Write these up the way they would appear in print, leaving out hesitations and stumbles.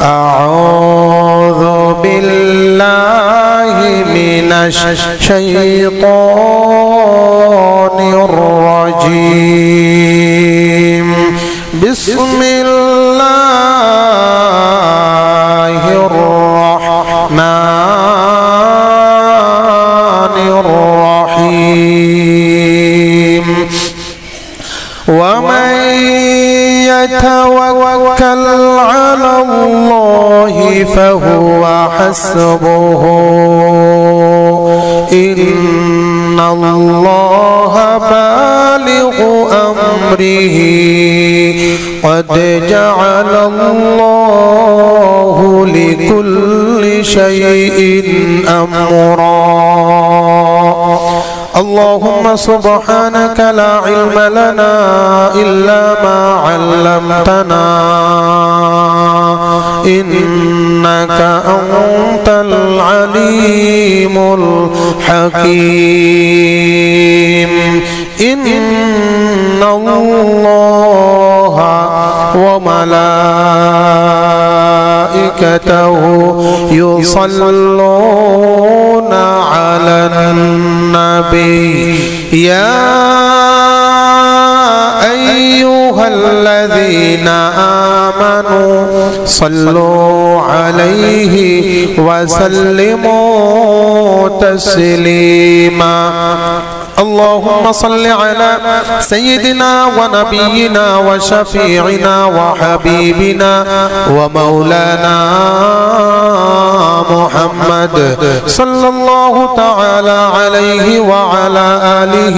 أعوذ بالله من الشيطان الرجيم بسم الله الرحمن الرحيم ومن يتوكل على الله فهو حسبه إن الله بالغ أمره قد جعل الله لكل شيء أمرا اللهم سبحانك لا علم لنا إلا ما علمتنا إنك أنت العليم الحكيم إن الله وملائكته يصلون على النبي يا أيها الذين آمنوا صلوا عليه وسلموا تسليما اللهم صل على سيدنا ونبينا وشفيعنا وحبيبنا ومولانا محمد صلى الله تعالى عليه وعلى آله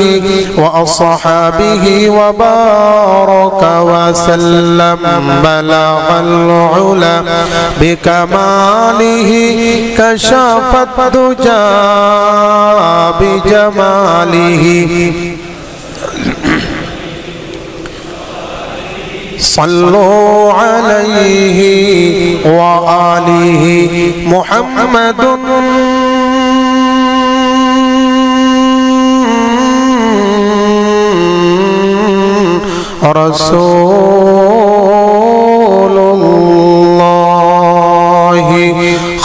وأصحابه وبارك وسلم بلغ العلا بكماله كشف الدجى بجماله صلوا عليه وآله محمد رسول الله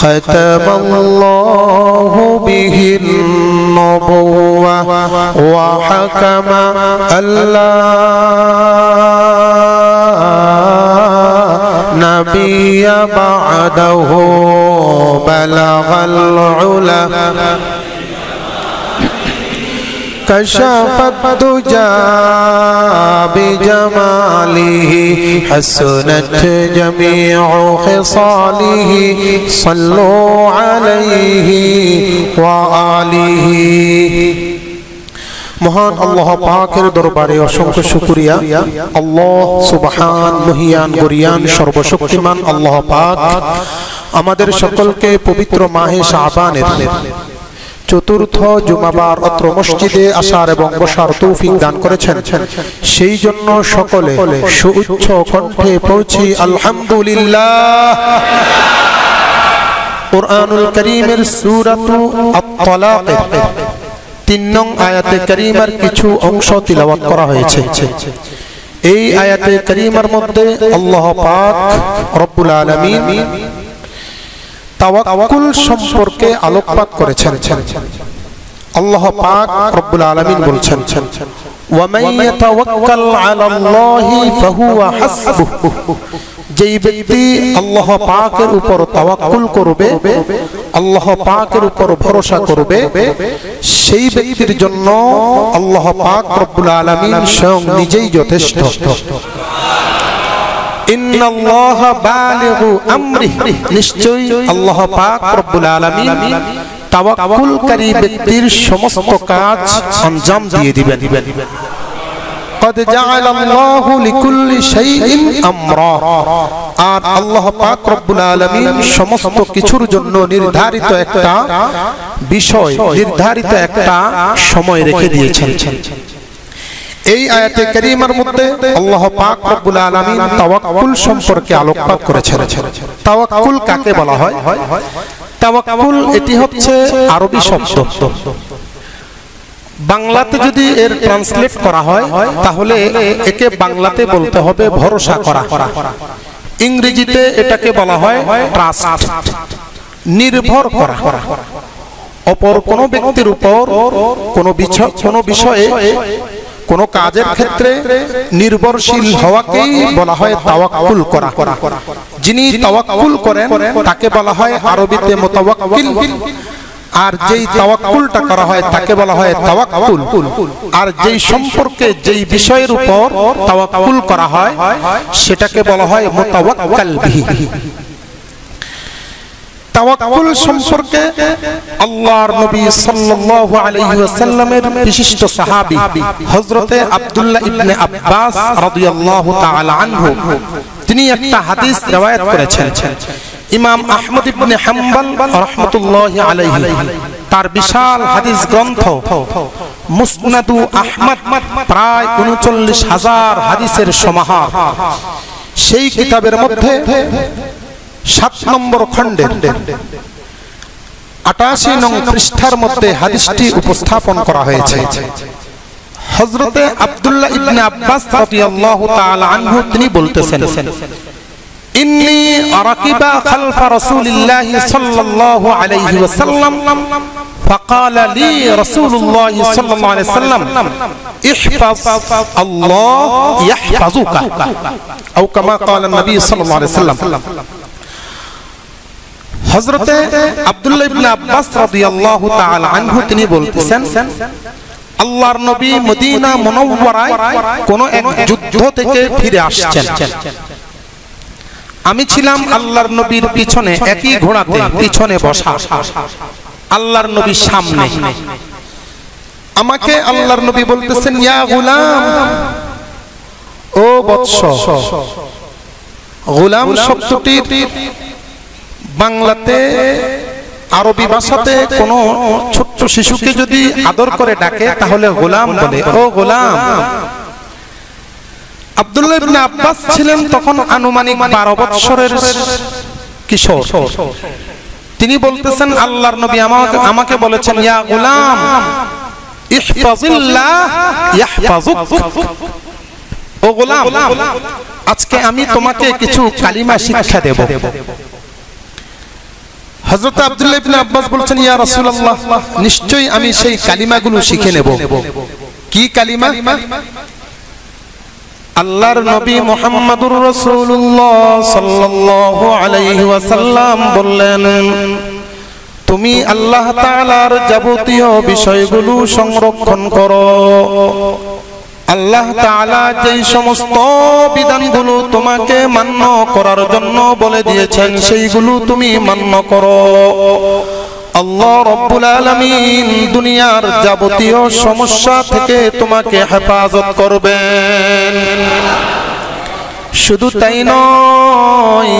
ختم الله به النبوة وحكم ألا نبي بعده بلغ العلا كشف الدجى بجماله حسنت جميع خصاله صلوا عليه وآله মহান আল্লাহ পাকের দরবারে অসংখ্য শুকরিয়া। আল্লাহ সুবহান মহিয়ান গরিয়ান সর্বশক্তিমান আল্লাহ পাক আমাদের সকলকে পবিত্র মাহে শাবানের চতুর্থ জুমাবার অত্র মসজিদে আসার এবং বসার তৌফিক দান করেছেন। সেই জন্য সকলে সুউচ্চ কণ্ঠে পড়ছি আলহামদুলিল্লাহ। কুরআনুল কারীমের সূরাতু আত-তালাক ৩ নং আয়াতে কারীমার কিছু অংশ তিলাওয়াত করা হয়েছে। এই আয়াতে কারীমার মধ্যে আল্লাহ পাক রব্বুল আলামিন তাওয়াক্কুল সম্পর্কে আলোকপাত করেছেন। আল্লাহ পাক রব্বুল আলামিন বলছেন ওয়া মান ইয়াতাওয়াক্কাল আলাল্লাহি ফাহুয়া হাসবুহু, যেই ব্যক্তি আল্লাহ পাকের উপর তাওয়াক্কুল করবে, আল্লাহ পাকের উপর ভরসা করবে, সেই ব্যক্তির জন্য আল্লাহ পাক রব্বুল আলামিন স্বয়ং নিজেই যথেষ্ট। ইন্নাল্লাহা বালিগু আমরিহি, নিশ্চয়ই আল্লাহ পাক রব্বুল আলামিন তাওয়াক্কুলকারী ব্যক্তির সমস্ত কাজ আঞ্জাম দিয়ে দিবেন। قد جعل الله لكل شيء امرا, আর আল্লাহ পাক রব্বুল আলামিন সমস্ত কিছুর জন্য নির্ধারিত একটা বিষয়, নির্ধারিত একটা সময় রেখে দিয়েছেন। এই আয়াতে কারীমার মধ্যে আল্লাহ পাক রব্বুল আলামিন তাওয়াক্কুল সম্পর্কে আলোকপাত করেছেন। তাওয়াক্কুল কাকে বলা হয়? তাওয়াক্কুল এটি হচ্ছে আরবি শব্দ। বাংলাতে যদি এর ট্রান্সলেট করা হয় তাহলে একে বাংলাতে বলতে হবে ভরসা করা। ইংরেজিতে এটাকে বলা হয় ট্রাস্ট, নির্ভর করা। অপর কোনো ব্যক্তির উপর কোনো বিষয়ে কোনো কাজের ক্ষেত্রে নির্ভরশীল হওয়াকেই বলা হয় তাওয়াক্কুল করা। যিনি তাওয়াক্কুল করেন তাকে বলা হয় আরবিতে মুতাওয়াক্কিল, আর যেই তাওয়াক্কুলটা করা হয় তাকে বলা হয় তাওয়াক্কুল। আর যেই সম্পর্কে যেই বিষয়ের উপর তাওয়াক্কুল করা হয় সেটাকে বলা হয় মুতাওয়াক্কাল বিহি। তাওয়াক্কুল সম্পর্কে আল্লাহর নবী সাল্লাল্লাহু আলাইহি ওয়াসাল্লামের বিশিষ্ট সাহাবী হযরতে আব্দুল্লাহ ইবনে আব্বাস রাদিয়াল্লাহু তাআলা আনহু তিনি একটা হাদিস riwayat করেছেন। ইমাম আহমদ ইবনে হাম্বল রাহমাতুল্লাহি আলাইহি তার বিশাল হাদিস গ্রন্থ মুসনাদু আহমদ প্রায় ৩৯,০০০ হাদিসের সমাহার, সেই কিতাবের মধ্যে ৭ নম্বর খণ্ডের ৮৮ নং পৃষ্ঠার মধ্যে হাদিসটি উপস্থাপন করা হয়েছে। হযরতে আব্দুল্লাহ ইবনে আব্বাস রাদিয়াল্লাহু তাআলা আনহু তিনি বলতেছেন, ইন্নী রাকিবা খালফা রাসূলিল্লাহি সাল্লাল্লাহু আলাইহি ওয়াসাল্লাম فقال لي رسول الله صلى الله عليه وسلم احفظ الله يحفظك او كما قال النبي صلى الله عليه وسلم। হযরতে আব্দুল্লাহ ইবনে আব্বাস রাদিয়াল্লাহু তাআলা আনহু তিনি বলতেছেন, আল্লাহর নবী মদিনা মুনাওয়ারায় কোন এক যুদ্ধ থেকে ফিরে আসছেন। আমি ছিলাম আল্লাহর নবীর পিছনে, একই ঘোড়াতে পিছনে বসা, আল্লাহর নবীর সামনে। আমাকে আল্লাহর নবী বলতেছেন, ইয়া গুলাম, ও বৎস। গুলাম শব্দটির বাংলাতে আরবি ভাষাতে কোন ছোট্ট শিশুকে যদি আদর করে ডাকে তাহলে গোলাম বলে, ও গোলাম। আব্দুল্লাহ ইবনে আব্বাস ছিলেন তখন আনুমানিক 12 বছরের কিশোর। তিনি বলতেছেন, আল্লাহর নবী আমাকে বলেছেন, ইয়া গোলাম ইহফাজিল্লাহ ইয়াহফাজুক। ও গোলাম, আজকে আমি তোমাকে কিছু কালিমা শিক্ষা দেব। হযরত আব্দুল্লাহ ইবনে আব্বাস বলছেন, ইয়া রাসূলুল্লাহ, নিশ্চয়ই আমি সেই কালিমাগুলো শিখে নেব। কি কালিমা? আল্লাহর নবী মুহাম্মদুর রাসূলুল্লাহ সাল্লাল্লাহু আলাইহি ওয়াসাল্লাম বললেন, তুমি আল্লাহ তাআলার যাবতীয় বিষয়গুলো সংরক্ষণ করো। আল্লাহ তাআলা যেই সমস্ত বিধানগুলো তোমাকে মান্য করার জন্য বলে দিয়েছেন সেইগুলো তুমি মান্য করো। আল্লাহ রাব্বুল আলামিন দুনিয়ার যাবতীয় সমস্যা থেকে তোমাকে হেফাজত করবেন। শুধু তাই নয়,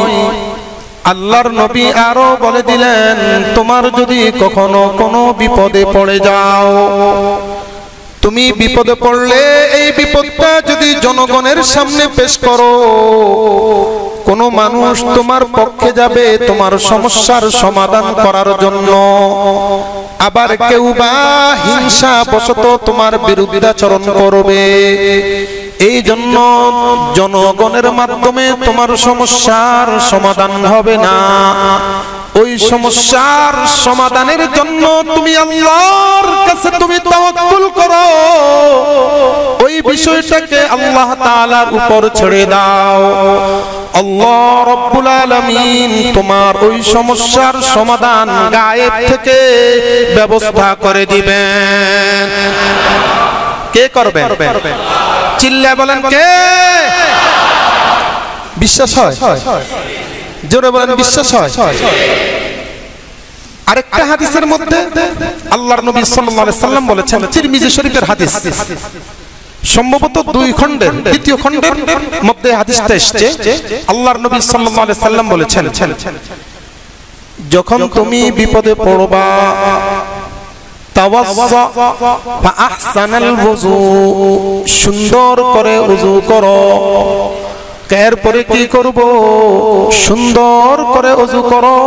আল্লাহর নবী আরো বলে দিলেন, তোমার যদি কখনো কোনো বিপদে পড়ে যাও, তুমি বিপদে পড়লে এই বিপদটা যদি জনগণের সামনে পেশ করো, কোন মানুষ তোমার পক্ষে যাবে তোমার সমস্যার সমাধান করার জন্য, আবার কেউ বা হিংসা বশত তোমার বিরুদ্ধাচরণ করবে। এই জন্য জনগণের মাধ্যমে তোমার সমস্যার সমাধান হবে না। ওই সমস্যার সমাধানের জন্য তুমি আল্লাহর কাছে তুমি তাওয়াক্কুল করো, ওই বিষয়টাকে আল্লাহ তাআলার উপর ছেড়ে দাও। আল্লাহ রাব্বুল আলামিন তোমার ওই সমস্যার সমাধান গায়েব থেকে ব্যবস্থা করে দিবেন। কে করবে? চিল্লা বলেন, কে? বিশ্বাস হয়? জোরে বলেন, বিশ্বাস হয়? আরেকটা হাদিসের মধ্যে আল্লাহর নবী সাল্লাল্লাহু আলাইহি সাল্লাম বলেছেন, তিরমিজি শরীফের হাদিস, সম্ভবত 2 খণ্ডের 2য় খণ্ডের মধ্যে হাদিসটা এসেছে। আল্লাহর নবী সাল্লাল্লাহু আলাইহি সাল্লাম বলেছেন, যখন তুমি বিপদে পড়বা, তাওয়াজ্জা ফা আহসানাল ওযু, সুন্দর করে ওযু করো। এরপরে কি করব? সুন্দর করে ওযু করো।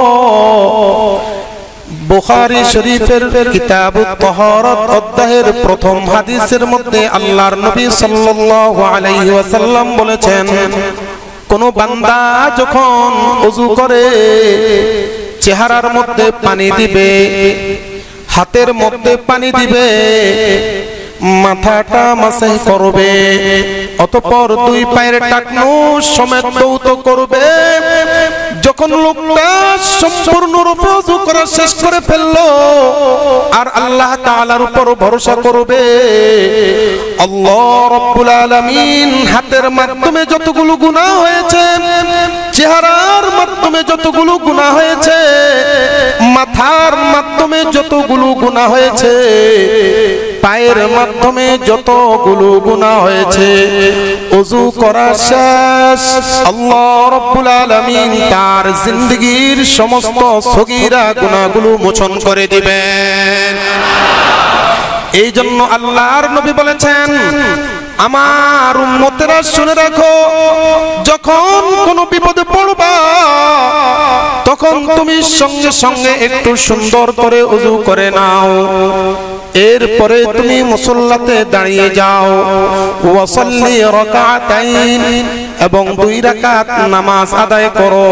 বুখারী শরীফের কিতাবুত তাহারাত অধ্যায়ের প্রথম হাদিসের মধ্যে আল্লাহর নবী সাল্লাল্লাহু আলাইহি ওয়াসাল্লাম বলেছেন, কোন বান্দা যখন ওযু করে চেহারার মধ্যে পানি দিবে, হাতের মধ্যে পানি দিবে, মাথাটা মাসাহ করবে, অতঃপর দুই পায়ের টাকনু সমেত ধৌত করবে। যখন লোকটা সম্পূর্ণ রূপে ওযু করা শেষ করে ফেললো আর আল্লাহ তাআলার উপর ভরসা করবে, আল্লাহ রাব্বুল আলামিন হাতের মাধ্যমে যতগুলো গুনাহ হয়েছে, চেহারার মাধ্যমে যতগুলো গুনাহ হয়েছে, মাথার মাধ্যমে যতগুলো গুনাহ হয়েছে, পায়ের মাধ্যমে যতগুলো গুনাহ হয়েছে, ওযু করা শেষ আল্লাহ রাব্বুল আলামিন তার জিন্দেগীর সমস্ত সগীরা গুনাহগুলো মোচন করে দিবেন। এই জন্য আল্লাহর নবী বলেছেন, আমার উম্মতেরা শুনে রাখো, যখন কোনো বিপদে পড়বা তখন তুমি সঙ্গে সঙ্গে একটু সুন্দর করে ওযু করে নাও, এরপরে তুমি মুসল্লাতে দাঁড়িয়ে যাও, ওয়াসাল্লি রাকাতাইন, এবং 2 রাকাত নামাজ আদায় করো।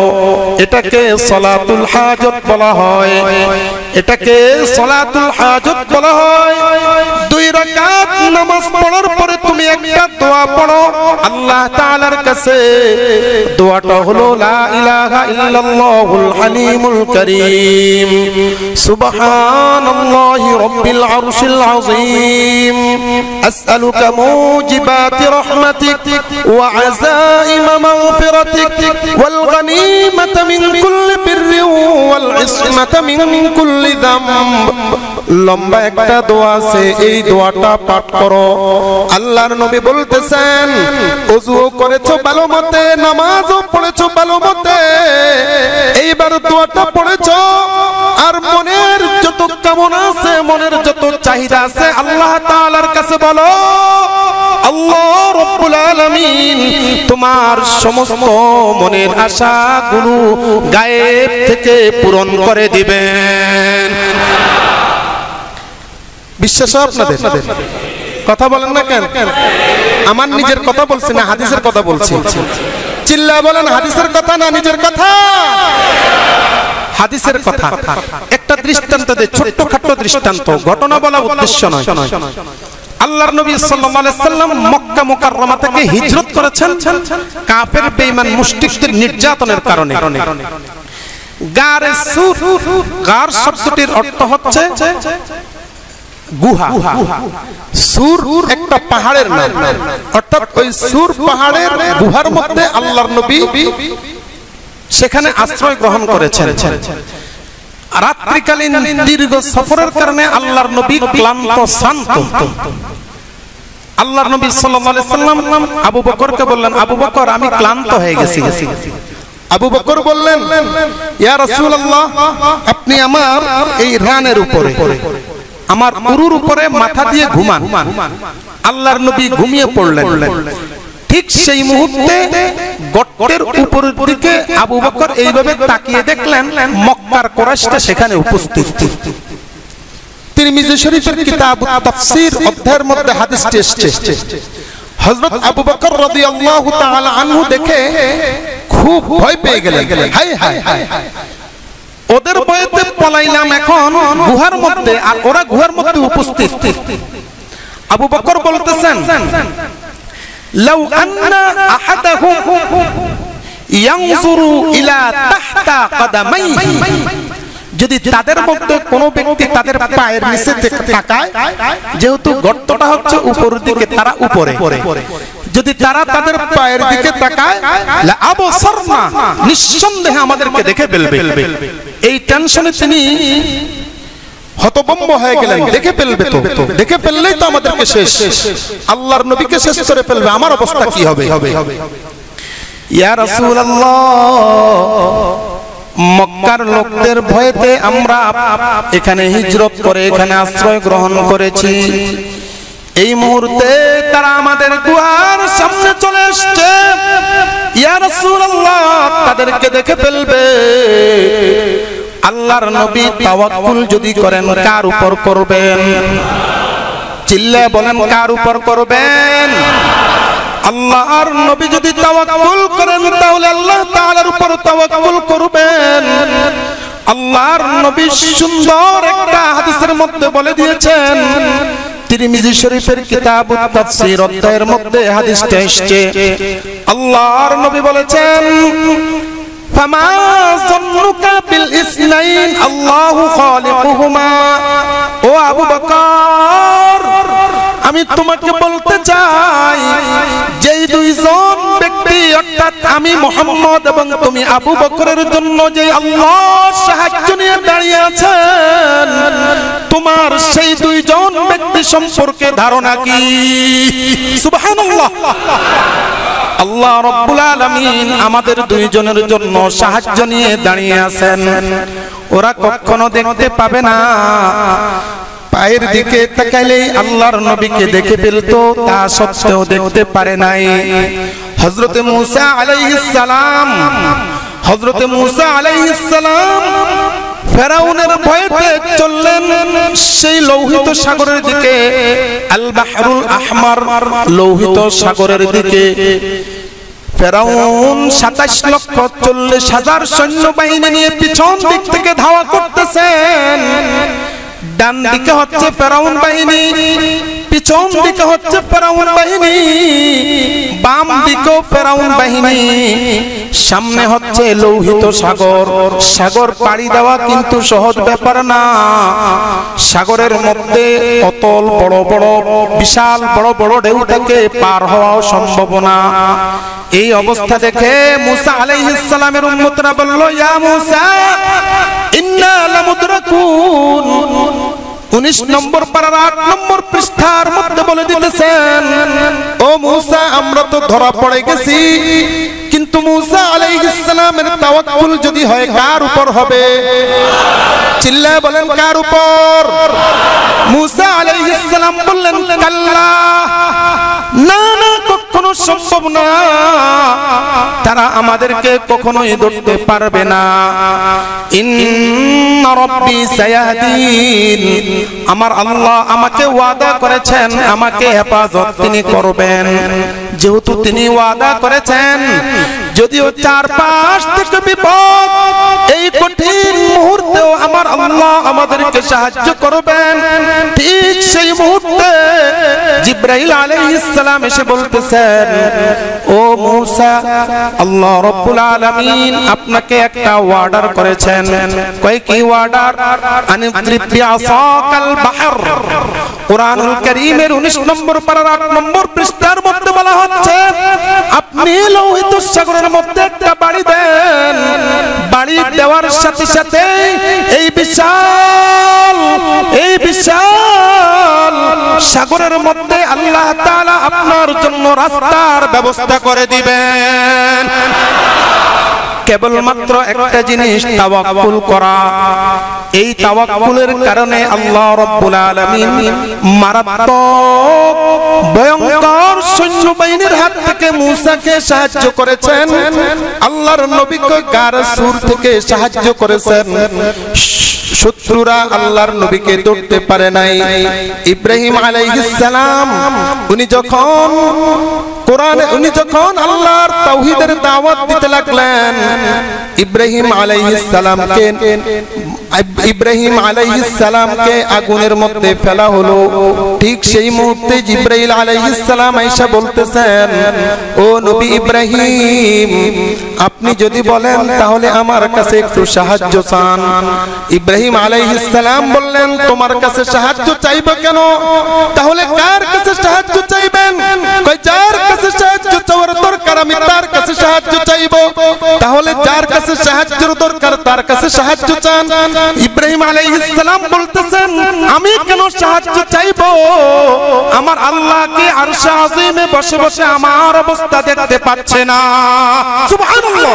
এটাকে সালাতুল হাজত বলা হয়, এটাকে সালাতুল হাজত বলা হয়। 2 রাকাত নামাজ পড়ার পরে তুমি একটা দোয়া পড়ো আল্লাহ তাআলার কাছে। দোয়াটা হলো লা ইলাহা ইল্লাল্লাহুল হালিমুল কারীম, সুবহানাল্লাহি রাব্বিল আরশিল আযীম, আসআলুকা মুজিবাতি রাহমাতিক ওয়া আযাইমা মাগফিরাতিক ওয়াল গনিমাতা মিন কুল্লি বিররি ওয়াল ইসমাতা মিন কুল্লি যামব। লম্বা একটা দোয়া আছে, এই দোয়াটা পাঠ করো। আল্লাহর নবী বলতেছেন, ওযু করেছো ভালো মতে, নামাজও পড়েছো ভালো মতে, এইবার দোয়াটা পড়েছো আর মনের যত কামনা আছে, মনের যত চাহিদা আছে আল্লাহ তাআলার কাছে বলো, আল্লাহ রাব্বুল আলামিন তোমার সমস্ত মনের আশাগুলো গায়েব থেকে পূরণ করে দিবেন। বিশ্বাস আপনাদের? কথা বলেন না কেন? আমার নিজের কথা বলছি না হাদিসের কথা বলছি? চিল্লা বলেন, হাদিসের কথা না নিজের কথা? হাদিসের কথা। একটা দৃষ্টান্ত দেই, ছোট্টখাট্ট দৃষ্টান্ত, ঘটনা বলা উদ্দেশ্য নয়। আল্লাহর নবী সাল্লাল্লাহু আলাইহি সাল্লাম মক্কা মুকাররমা থেকে হিজরত করেছেন কাফের বেঈমান মুশরিকদের নির্যাতনের কারণে। গারে সুর, গার শব্দটির অর্থ হচ্ছে গুহা। সুর একটা পাহাড়ের নাম, অর্থাৎ ওই সুর পাহাড়ের গুহার মধ্যে আল্লাহর নবী সেখানে আশ্রয় গ্রহণ করেছেন। রাত্রিকালীন দীর্ঘ সফরের কারণে আল্লাহর নবী ক্লান্ত শান্ত। আল্লাহর নবী সাল্লাল্লাহু আলাইহি সাল্লাম আবু বকরকে বললেন, আবু বকর আমি ক্লান্ত হয়ে গেছি। আবু বকর বললেন, ইয়া রাসূলুল্লাহ আপনি আমার এই রানের উপরে, আমার উরুর উপরে মাথা দিয়ে ঘুমান। আল্লাহর নবী ঘুমিয়ে পড়লেন। ঠিক সেই মুহূর্তে গর্তের উপরের দিকে আবু বকর এইভাবে তাকিয়ে দেখলেন মক্কার কুরাইশরা সেখানে উপস্থিত। তিরমিজি শরীফের কিতাব তাফসীর অধ্যায়ের মধ্যে হাদিসটি এসেছে। হযরত আবু বকর রাদিয়াল্লাহু তাআলা আনহু দেখে খুব ভয় পেয়ে গেলেন। হায় হায় হায়, ওদের ভয়েতে পলাইলাম এখন গুহার মধ্যে, আর ওরা গুহার মধ্যে উপস্থিত। আবু বকর বলতেছেন, লাউ আন্না আহাদাহুম ইয়ানজুরু ইলা তাহতা কদামাইহি, যদি তাদের মধ্যে কোনো ব্যক্তি তাদের পায়ের নিচে তাকায়, যেহেতু গর্তটা হচ্ছে উপরের দিকে, তারা উপরে, যদি তারা তাদের পায়ের দিকে তাকায় লা আবসারনা, নিঃসন্দেহে আমাদেরকে দেখে ফেলবে। এই টেনশনে তিনি হতভম্ব হয়ে গেলেন, দেখে ফেলবে তো, দেখে ফেললেই তো আমাদেরকে শেষ, আল্লাহর নবীকে শেষ করে ফেলবে, আমার অবস্থা কি হবে? ইয়া রাসূলুল্লাহ, মক্কার লোকদের ভয়েতে আমরা এখানে হিজরত করে এখানে আশ্রয় গ্রহণ করেছি। এই মুহূর্তে তারা আমাদের গুহার সামনে চলে আসছে, ইয়া রাসূলুল্লাহ তাদেরকে দেখে ফেলবে। আল্লাহর নবী তাওয়াক্কুল যদি করেন কার উপর করবেন? চিল্লায়ে বলেন, কার উপর করবেন? আল্লাহর নবী যদি তাওয়াক্কুল করেন তাহলে আল্লাহ তাআলার উপর তাওয়াক্কুল করবেন। আল্লাহর নবী সুন্দর একটা হাদিসের মধ্যে বলে দিয়েছেন, তিরমিজি শরীফের কিতাবুত তাফসীর অধ্যায়ের মধ্যে হাদিসটা এসেছে। আল্লাহর নবী বলেছেন, ফামা যন্নুকা বিল ইসনাইন আল্লাহু খালিকুহুমা। ও আবু বকর, আমি তোমাকে বলতে চাই, যেই দুইজন ব্যক্তি অর্থাৎ আমি মুহাম্মদ এবং তুমি আবু বকরের জন্য যে আল্লাহ সাহায্য নিয়ে দাঁড়িয়ে আছেন, তোমার সেই দুইজন ব্যক্তি সম্পর্কে ধারণা কি? সুবহানাল্লাহ। আল্লাহ রাব্বুল আলামিন আমাদের দুইজনের জন্য সাহায্য নিয়ে দাঁড়িয়ে আছেন। ওরা কখনো দেখতে পাবে না, পায়ের দিকে তাকাইলেই আল্লাহর নবীকে দেখে ফেলতো, তা সত্ত্বেও দেখতে পারে নাই। হযরতে মূসা আলাইহিস সালাম ফেরাউনের ভয়েতে চললেন সেই লোহিত সাগরের দিকে, আল বাহরুল আহমার, লোহিত সাগরের দিকে। ফেরাউন 27,40,000 সৈন্যবাহিনী নিয়ে পিছন দিক থেকে ধাওয়া করতেছেন। ডান দিকে হচ্ছে ফেরাউন বাহিনী, পিছন দিকে হচ্ছে ফেরাউন বাহিনী, বাম দিকেও ফেরাউন বাহিনী, সামনে হচ্ছে লোহিত সাগর। সাগর পাড়ি দেওয়া কিন্তু সহজ ব্যাপার না। সাগরের মধ্যে অতল বড় বড় বিশাল বড় বড় ঢেউটাকে পার হওয়াও সম্ভব না। এই অবস্থা দেখে মূসা আলাইহিস সালামের উম্মতরা বলল, ইয়া মূসা ইন্না লামুদরাকুন। 19 নম্বর পারার 8 নম্বর পৃষ্ঠার মধ্যে বলে দিতেছেন, ও মূসা আমরা তো ধরা পড়ে গেছি। কিন্তু মূসা আলাইহিস সালামের তাওয়াক্কুল যদি হয় কার উপর হবে? চিল্লায় বলেন কার উপর? মূসা আলাইহিস সালাম বললেন, কাল্লা, না না, কখনো সম্ভব না, তারা আমাদেরকে কখনোই ধরতে পারবে না। ইন্না রাব্বি সায়াহদিন, আমার আল্লাহ আমাকে ওয়াদা করেছেন, আমাকে হেফাজত তিনি করবেন। যেহেতু তিনি ওয়াদা করেছেন, যদিও চারপাশ থেকে বিপদ, এই কঠিন মুহূর্তেও আমার আল্লাহ আমাদেরকে সাহায্য করবেন। ঠিক সেই মুহূর্তে জিবরাইল আলাইহিস সালাম এসে বলতেছেন, ও মূসা, আল্লাহ রাব্বুল আলামিন আপনাকে একটা অর্ডার করেছেন। কয় কি অর্ডার? আনিদ্রিব বিআসাকাল বাহর। কুরআনুল কারীমের 19 নম্বর পারার 8 নম্বর পৃষ্ঠার মধ্যে বলা হচ্ছে, আপনি লোহিত সাগরের মধ্যে একটা বাড়ি দেন। বাড়ি দেওয়ার সাথে সাথে এই বিশাল সাগরের মধ্যে আল্লাহ তাআলা আপনার জন্য রাস্তার ব্যবস্থা করে দিবেন। কেবলমাত্র একটা জিনিস, তাওয়াক্কুল করা। এই তাওয়াক্কুলের কারণে আল্লাহ রাব্বুল আলামিন মারাত্মক ভয়ঙ্কর সৈন্যবাহিনীর হাত থেকে মূসাকে সাহায্য করেছেন। আল্লাহর নবীকে গার সুর থেকে সাহায্য করেছেন। শত্রুরা আল্লাহর নবীকে ধরতে পারে নাই। ইব্রাহিম আলাইহিস সালাম উনি যখন আল্লাহর তাওহীদের দাওয়াত দিতে লাগলেন, ইব্রাহিম আলাইহিস সালামকে আগুনের মধ্যে ফেলা হলো। ঠিক সেই মুহূর্তে জিবরাইল আলাইহিস সালাম আয়েশা বলতেছেন, ও নবী ইব্রাহিম, আপনি যদি বলেন তাহলে আমার কাছে একটু সাহায্য চান। ইব্রাহিম আলাইহিস সালাম বললেন, তোমার কাছে সাহায্য চাইবো কেন? তাহলে কার কাছে সাহায্য চাইবেন? কই যার কাছে সাহায্য চাওয়ার দরকার আমি তার কাছে সাহায্য চাইবো। তাহলে যার কাছে সাহায্যের দরকার তার কাছে সাহায্য চান। ইব্রাহিম আলাইহিস সালাম বলতেছেন, আমি কেন সাহায্য চাইবো? আমার আল্লাহ কি আরশে আযীমে বসে বসে আমার অবস্থা দেখতে পাচ্ছে না? সুবহানাল্লাহ।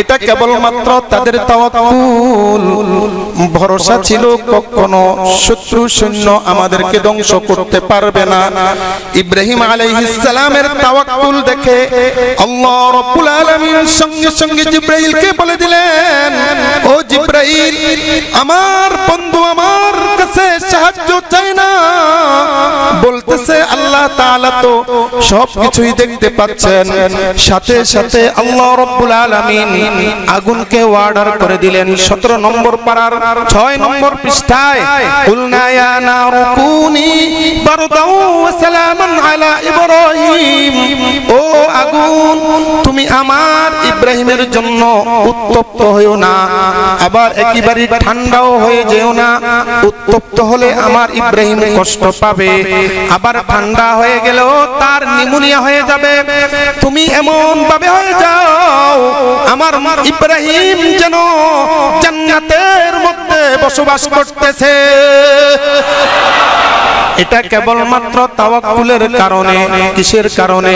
এটা কেবলমাত্র তাদের তাওয়াক্কুল, ভরসা ছিল কখনো শত্রু সৈন্য আমাদেরকে ধ্বংস করতে পারবে না। ইব্রাহিম আলাইহিস সালামের তাওয়াক্কুল দেখে আল্লাহ রাব্বুল আলামিন সঙ্গে সঙ্গে জিবরাইলকে বলে দিলেন, ও জিবরাইল, আমার বন্ধু আমার কাছে সাহায্য চায় না, বলতেছে আল্লাহ তাআলা তো সবকিছুই দেখতে পাচ্ছেন। সাথে সাথে আল্লাহ রাব্বুল আলামিন আগুনকে অর্ডার করে দিলেন 17 নম্বর পারার 6 নম্বর পৃষ্ঠায়, কুলনা ইয়া নারু কুনি বারদাও ওয়া সালামান আলা ইব্রাহিম, ও আগুন তুমি আমার ইব্রাহিমের জন্য উত্তপ্ত হইও না, আবার একেবারে ঠান্ডাও হয়ে যেও না। উত্তপ্ত হলে আমার ইব্রাহিম কষ্ট পাবে, আবার ঠান্ডা হয়ে গেলেও তার নিউমোনিয়া হয়ে যাবে। তুমি এমন ভাবে হয়ে যাও আমার ইব্রাহিম যেন জান্নাতের মধ্যে বসবাস করতেছে। এটা কেবলমাত্র তাওয়াক্কুলের কারণে। কিসের কারণে?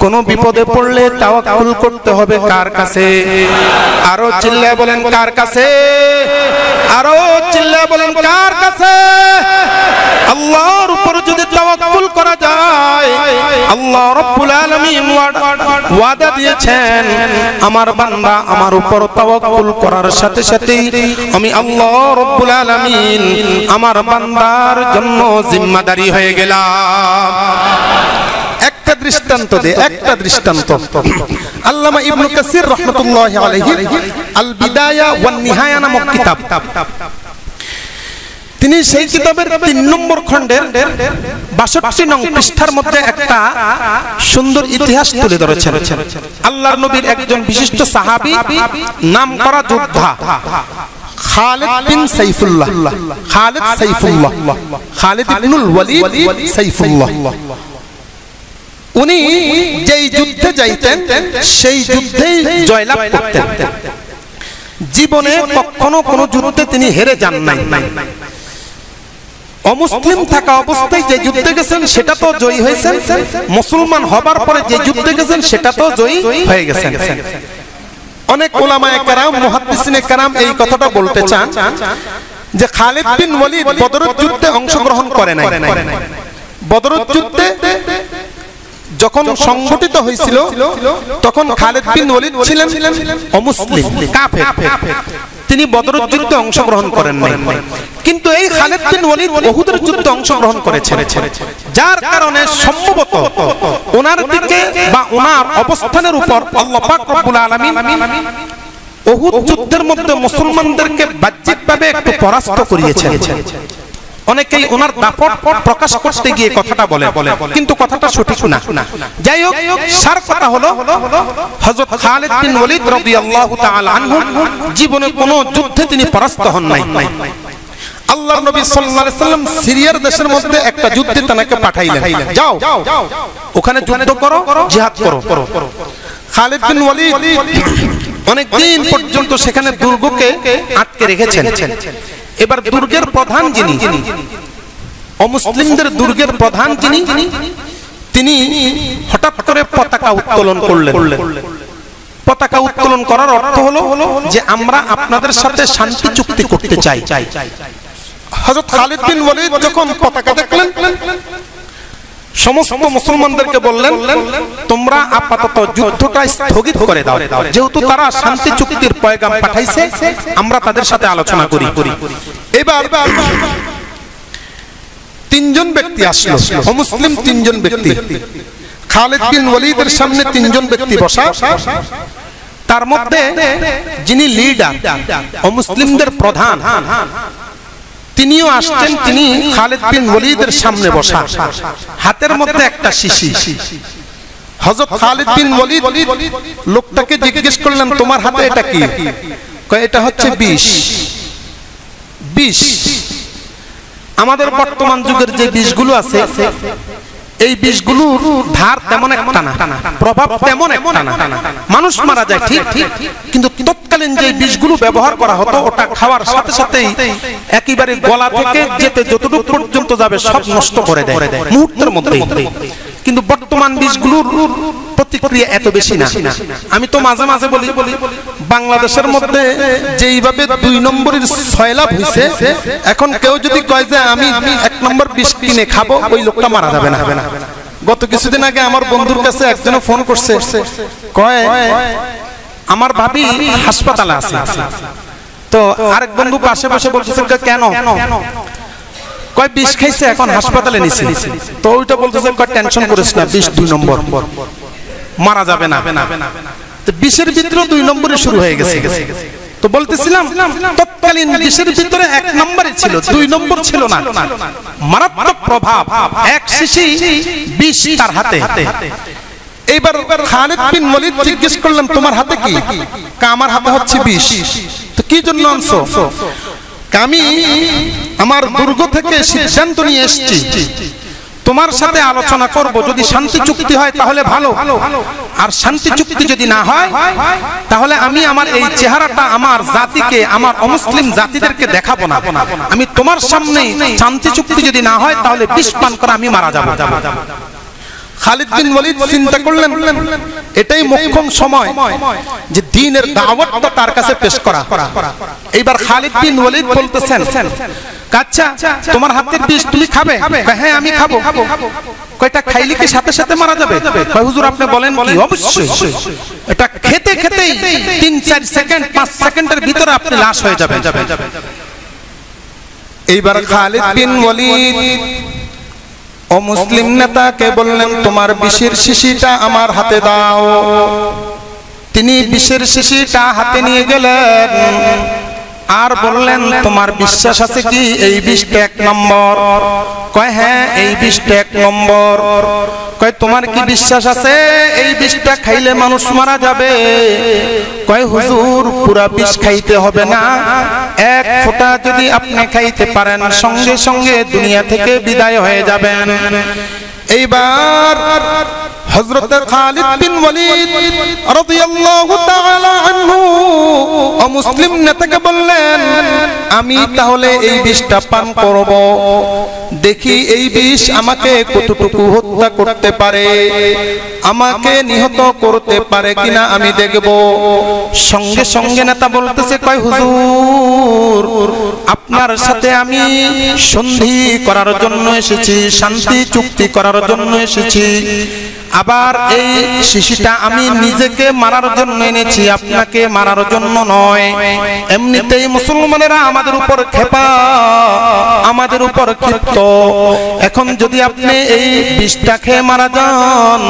কোন বিপদে পড়লে তাওয়াক্কুল করতে হবে কার কাছে? আরো চিল্লায় বলেন কার কাছে? আরো চিল্লায় বলেন কার কাছে? আল্লাহর উপর যদি তাওয়াক্কুল করা যায়, আল্লাহ রাব্বুল আলামিন ওয়াদা দিয়েছেন আমার বান্দা আমার উপর তাওয়াক্কুল করার সাথে সাথে আমি আল্লাহ রাব্বুল আলামিন আমার বান্দার জন্য জিম্মাদারি হয়ে গেলাম। একটা দৃষ্টান্ত দে, একটা দৃষ্টান্ত। আল্লামা ইবনে কাসির রাহমাতুল্লাহি আলাইহি আল বিদায়া ওয়ান নিহায়া নামক কিতাব, তিনি সেই কিতাবের 3 নম্বর খণ্ডের 62 নং পৃষ্ঠার মধ্যে একটা সুন্দর ইতিহাস তুলে ধরেছেন। আল্লাহর নবীর একজন বিশিষ্ট সাহাবী, নামকরা যোদ্ধা খালিদ বিন সাইফুল্লাহ, খালিদ সাইফুল্লাহ, খালিদ ইবনুল ওয়ালিদ সাইফুল্লাহ, উনি যেই যুদ্ধে যাইতেন সেই যুদ্ধেই জয়লাভ করতেন। জীবনে কখনো কোনো যুদ্ধে তিনি হেরে যান নাই। অমুসলিম থাকা অবস্থায় যে যুদ্ধে গেছেন সেটা তো জয়ী হয়েছেন, মুসলমান হবার পরে যে যুদ্ধে গেছেন সেটা তো জয়ী হয়ে গেছেন। অনেক উলামায়ে কেরাম, মুহাদ্দিসিনে কেরাম এই কথাটা বলতে চান যে খালিদ বিন ওয়ালিদ বদরের যুদ্ধে অংশগ্রহণ করে নাই। বদরের যুদ্ধে যখন সংগঠিত হয়েছিল তখন খালিদ বিন ওয়ালিদ ছিলেন অমুসলিম, কাফের। তিনি বদরের যুদ্ধে অংশগ্রহণ করেন নাই। কিন্তু এই খালিদ বিন ওয়ালিদ উহুদের যুদ্ধে অংশগ্রহণ করেছেন, যার কারণে সম্ভবত ওনার দিকে বা ওনার অবস্থানের উপর আল্লাহ পাক রব্বুল আলামিন উহুদ যুদ্ধের মধ্যে মুসলমানদেরকে বাহ্যিকভাবে একটু পরাস্ত করিয়েছেন। অনেকেই ওনার দাপট প্রকাশ করতে গিয়ে কথাটা বলে, কিন্তু কথাটা সঠিক না। যাই হোক, সার কথা হলো হযরত খালিদ বিন ওয়ালিদ রাদিয়াল্লাহু তাআলা আনহু জীবনে কোনো যুদ্ধে তিনি পরাস্ত হন নাই। আল্লাহর নবী সাল্লাল্লাহু আলাইহি সাল্লাম সিরিয়ার দেশের মধ্যে একটা যুদ্ধে তাকে পাঠাইলেন, যাও ওখানে যুদ্ধ করো, জিহাদ করো। খালিদ বিন ওয়ালিদ অনেক দিন পর্যন্ত সেখানে দুর্গকে আটকে রেখেছেন। এবার দুর্গের প্রধান যিনি, অমুসলিমদের দুর্গের প্রধান যিনি, তিনি হঠাৎ করে পতাকা উত্তোলন করলেন। পতাকা উত্তোলন করার অর্থ হলো যে আমরা আপনাদের সাথে শান্তি চুক্তি করতে চাই। হযরত খালিদ বিন ওয়ালিদ যখন পতাকা দেখলেন, সমস্ত মুসলমানদেরকে বললেন তোমরা আপাতত যুদ্ধটা স্থগিত করে দাও, যেহেতু তারা শান্তি চুক্তির পয়গাম পাঠাইছে, আমরা তাদের সাথে আলোচনা করি। এবার 3 জন ব্যক্তি আসলো, অমুসলিম 3 জন ব্যক্তি। খালিদ বিন ওয়ালিদের সামনে 3 জন ব্যক্তি বসা, তার মধ্যে যিনি লিডার, অমুসলিমদের প্রধান, তিনিও আসছেন। তিনি খালিদ বিন ওয়ালিদের সামনে বসা, হাতের মধ্যে একটা শিশি। হযরত খালিদ বিন ওয়ালিদ লোকটাকে জিজ্ঞেস করলেন তোমার হাতে এটা কি? কয় এটা হচ্ছে বিষ। বিষ আমাদের বর্তমান যুগের যে বিষগুলো আছে, এই বিষগুলোর ধার তেমন একটা না, প্রভাব তেমন একটা না, মানুষ মারা যায় ঠিক, কিন্তু তৎকালীন যে বিষগুলো ব্যবহার করা হতো ওটা খাওয়ার সাথে সাথেই একেবারে গলা থেকে যেতে যতটুকু পর্যন্ত যাবে সব নষ্ট করে দেয় মুহূর্তের মধ্যে। কিন্তু বর্তমান বিষগুলোর প্রতিক্রিয়া এত বেশি না। আমি তো মাঝে মাঝে বলি বাংলাদেশের মধ্যে যেইভাবে 2 নম্বরের সয়লাভ হইছে, এখন কেউ যদি কয় যে আমি 1 নম্বর বিষ কিনে খাবো, ওই লোকটা মারা যাবে না। গত কিছুদিন আগে আমার বন্ধুর কাছে একজন ফোন করছে, কয় আমার ভাবি হাসপাতালে আছে। তো আরেক বন্ধু পাশে বসে বলতেছে কেন? কয় বিষ খাইছে, এখন হাসপাতালে নিছে। তো ওইটা বলতেছে কয় টেনশন করিস না, বিষ 2 নম্বর, মারা যাবে না। তো বিষের ভিতরে 2 নম্বরে শুরু হয়ে গেছে। তো বলতেছিলাম তৎকালীন বিষের ভিতরে 1 নম্বরে ছিল, 2 নম্বর ছিল না। মারাত্মক প্রভাব, এক শিশি বিষ তার হাতে। এইবার খালিদ বিন ওয়ালিদ জিজ্ঞেস করলেন তোমার হাতে কি? আমার হাতে হচ্ছে বিষ। তো কি জন্য আনছো? আমি আমার দুর্গ থেকে সিদ্ধান্ত নিয়ে এসেছি, তোমার সাথে আলোচনা করব, যদি শান্তি চুক্তি হয় তাহলে ভালো, আর শান্তি চুক্তি যদি না হয় তাহলে আমি আমার এই চেহারাটা আমার জাতিকে, আমার অমুসলিম জাতিদেরকে দেখাবো না। আমি তোমার সামনে, শান্তি চুক্তি যদি না হয় তাহলে বিষ পান করে আমি মারা যাব। খালিদ বিন ওয়ালিদ চিন্তা করলেন এটাই মোক্ষম সময় যে দ্বীনের দাওয়াতটা তার কাছে পেশ করা। এইবার খালিদ বিন ওয়ালিদ বলতেছেন আচ্ছা তোমার হাতের বিষ তুমি খাবে? হ্যাঁ আমি খাবো। কয়টা খাইলে কি সাথে সাথে মারা যাবে? কয় হুজুর আপনি বলেন কি? অবশ্যই, এটা খেতে খেতেই 3-4 সেকেন্ড 5 সেকেন্ডের ভিতরে আপনি লাশ হয়ে যাবেন। এইবার খালিদ বিন ওয়ালিদ অমুসলিম নেতাকে বললেন তোমার বিষের শিশিটা আমার হাতে দাও। তিনি বিষের শিশিটা হাতে নিয়ে গেলেন আর বললেন তোমার বিশ্বাস আছে কি এই বিষটা 1 নম্বর? কয় হ্যাঁ এই বিষটা 1 নম্বর। কয় তোমার কি বিশ্বাস আছে এই বিষটা খাইলে মানুষ মারা যাবে? কয় হুজুর পুরা বিষ খাইতে হবে না, 1 ফোঁটা যদি আপনি খাইতে পারেন সঙ্গে সঙ্গে দুনিয়া থেকে বিদায় হয়ে যাবেন। এইবার হযরত খালিদ বিন ওয়ালিদ রাদিয়াল্লাহু তাআলা আনহু মুসলিম নেতাকে বললেন আমি তাহলে এই বিষটা পান করব, দেখি এই বিষ আমাকে কতটুকু হত্যা করতে পারে, আমাকে নিহত করতে পারে কিনা আমি দেখব। সঙ্গে সঙ্গে নেতা বলতেছে কয় হুজুর আপনার সাথে আমি সন্ধি করার জন্য এসেছি, শান্তি চুক্তি করার জন্য এসেছি, আবার এই শিশিটা আমি নিজেকে মারার জন্য এনেছি, আপনাকে মারার জন্য নয়। এমনিতেই মুসলমানেরা আমাদের উপর ক্ষেপা, আমাদের উপর ক্ষিপ্ত, এখন যদি আপনি এই বিষটা খেয়ে মারা যান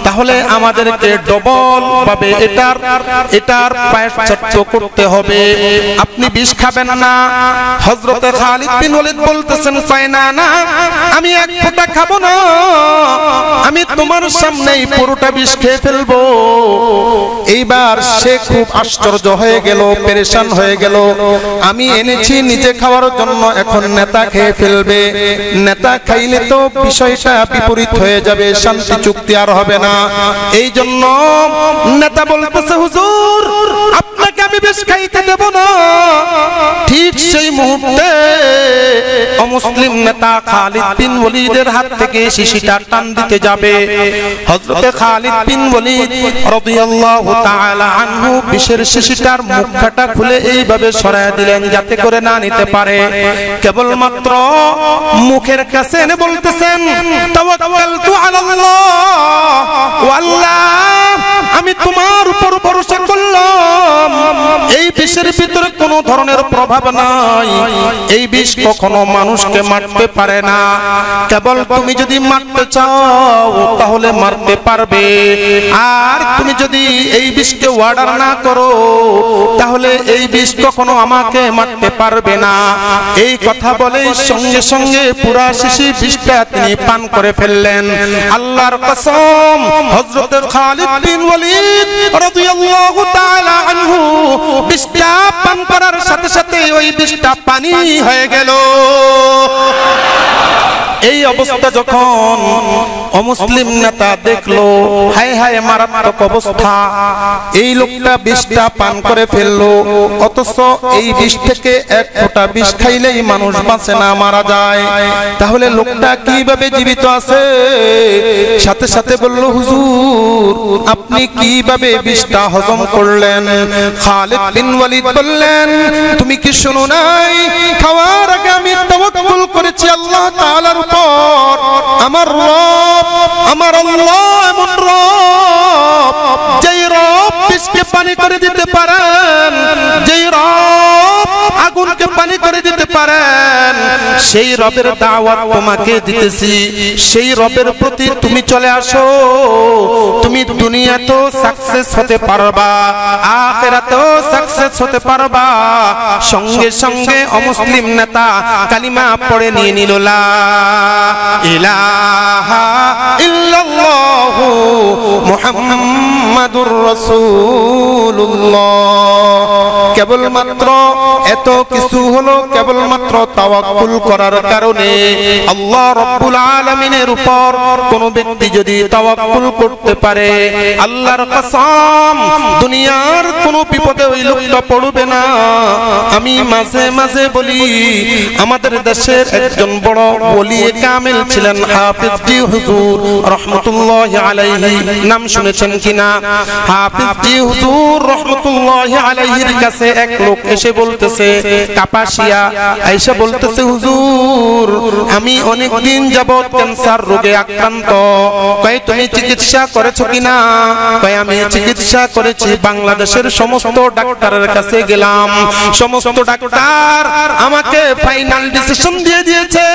তাহলে আমাদেরকে ডবল ভাবে এটার প্রায়শ্চিত্ত করতে হবে, আপনি বিষ খাবেন না। হযরত খালিদ বিন ওয়ালিদ বলতেছেন কয় না না আমি 1 ফোঁটা খাবো না, আমি তোমার সামনেই পুরোটা বিষ খেয়ে ফেলবো। এইবার সে খুব আশ্চর্য হয়ে গেল, পেরেশান হয়ে গেল, আমি এনেছি নিজে খাওয়ার জন্য, এখন নেতা খেয়ে ফেলবে, নেতা খাইলে তো বিষয়টা বিপরীত হয়ে যাবে, শান্তি চুক্তি আর হবে না। এই জন্য নেতা বলতেছে হুজুর আপনাকে আমি বিষ খাইতে দেব না। ঠিক সেই মুহূর্তে অমুসলিম নেতা খালিদ বিন ওয়ালিদের হাত থেকে শিশিটা টান দিতে যাবে। হযরত খালিদ বিন ওয়ালিদ রাদিয়াল্লাহু তাআলা আনহু বিষের শিশিটার মুখটা খুলে এইভাবে সরায় দিলেন যাতে করে না নিতে পারে। কেবলমাত্র মুখের কাছে এনে বলতেছেন তাওয়াক্কালতু আলাল্লাহ, ও আল্লাহ আমি তোমার উপর ভরসা করলাম, এই বিষের ভিতরে কোনো ধরনের প্রভাব নাই, এই বিষ কখনো মানুষকে মারতে পারে না, কেবল তুমি যদি মারতে চাও তাহলে মারতে পারবে, আর তুমি যদি এই বিষকে অর্ডার না করো তাহলে এই বিষ কখনো আমাকে মারতে পারবে না। এই কথা বলে সঙ্গে সঙ্গে পুরা শিশি বিষটা তিনি পান করে ফেললেন। আল্লাহর কসম হযরত খালিদ বিন ওয়ালিদ রাদিয়াল্লাহু তাআলা আনহু বিষটা পান করার সাথে সাথে ওই বিষটা পানি হয়ে গেল। এই অবস্থা যখন অমুসলিম নেতা দেখলো, হায় হায় মারাত্মক অবস্থা, এই লোকটা বিষটা পান করে ফেললো, অথচ এই বিষ থেকে 1 ফোঁটা বিষ খাইলেই মানুষ বাঁচে না, মারা যায়, তাহলে লোকটা কিভাবে জীবিত আছে? সাথে সাথে বলল হুজুর আপনি কিভাবে বিষটা হজম করলেন? খালিদ বিন ওয়ালিদ বললেন তুমি কি শুনো নাই, খাওয়ার আগে আমি তাওয়াক্কুল করেছি আল্লাহ তাআলার উপর, আমার রব আমার আল্লাহ এমন রব যেই রব বিষকে পানি করে দিতে পারেন, যেই রব আগুনকে পানি করে দিতে পারেন, সেই রবের দাওয়াত তোমাকে দিতেছি, সেই রবের প্রতি তুমি চলে আসো। তুমি দুনিয়াতেও সাকসেস হতে পারবা, আখিরাতেও সাকসেস হতে পারবা। সঙ্গে সঙ্গে অমুসলিম নেতা কালিমা পড়ে নিয়ে নিল লা ইলাহা ইল্লাল্লাহু মুহাম্মাদুর রাসূলুল্লাহ। কেবলমাত্র এত কিছু হলো কেবলমাত্র তাওয়াক্কুল করার কারণে। আল্লাহ রাব্বুল আলামিনের উপর কোন ব্যক্তি যদি তাওয়াক্কুল করতে পারে, আল্লাহর কসম দুনিয়ার কোন বিপদে ওই লোকটা পড়বে না। আমি মাঝে মাঝে বলি, আমাদের দেশের একজন বড় ওলি কামেল ছিলেন হাফিজ জি হুজুর রহমাতুল্লাহি আলাইহি, নাম শুনেছেন কিনা? হাফিজ জি হুজুর রহমাতুল্লাহি আলাইহির কাছে এক লোক এসে বলতেছে, কাপাসিয়া আয়েশা বলতেছে, হুজুর আমি অনেক দিন যাবত ক্যান্সার রোগে আক্রান্ত। কয় তুমি চিকিৎসা করেছো কিনা? কয় আমি চিকিৎসা করেছি, বাংলাদেশের সমস্ত ডাক্তারের কাছে গেলাম, সমস্ত ডাক্তার আমাকে ফাইনাল ডিসিশন দিয়ে দিয়েছে,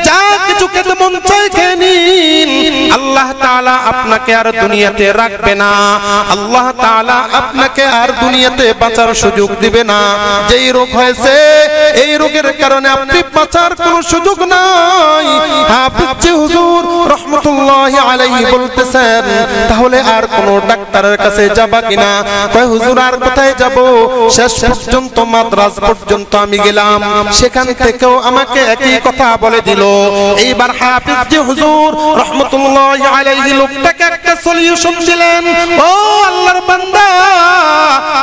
যা কিছু খেতে মন চায় খেয়ে নিন, আল্লাহ তাআলা আপনাকে আর দুনিয়াতে রাখবে না, আল্লাহ তাআলা আপনাকে আর দুনিয়াতে বাঁচার সুযোগ দিবে না। যেই রোগ হয়েছে এই রোগের কারণে আপনি বাঁচার কোনো সুযোগ নাই। হাফিজ হুজুর রহমাতুল্লাহি আলাইহি বলতেছেন, তাহলে আর কোন ডাক্তারের কাছে যাবা কিনা? কয় হুজুর আর কোথায় যাব, শেষ পর্যন্ত মাদ্রাজ পর্যন্ত আমি গেলাম, সেখান থেকেও আমাকে একই কথা বলে দিল। এইবার হাফিজ হুজুর রহমাতুল্লাহি আলাইহি লোকটাকে একটা সলিউশন দিলেন, ও আল্লাহর বান্দা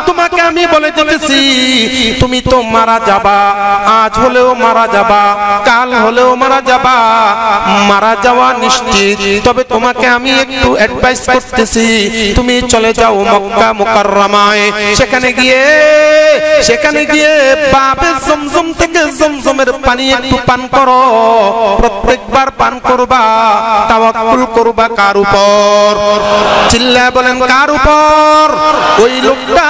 তোমাকে আমি বলে দিতেছি, তুমি তো মারা যাবা, আজ হলেও মারা যাবা, কাল হলেও মারা যাবা, মারা যাওয়া নিশ্চিত। তবে তোমাকে আমি একটু অ্যাডভাইস করতেছি, তুমি চলে যাও মক্কা মুকাররমায়, সেখানে গিয়ে বাবে জমজম থেকে জমজমের পানি একটু পান করো, প্রত্যেকবার পান করবা, তাওয়াক্কুল করবা কার উপর? চিল্লায় বলেন কার উপর? ওই লোকটা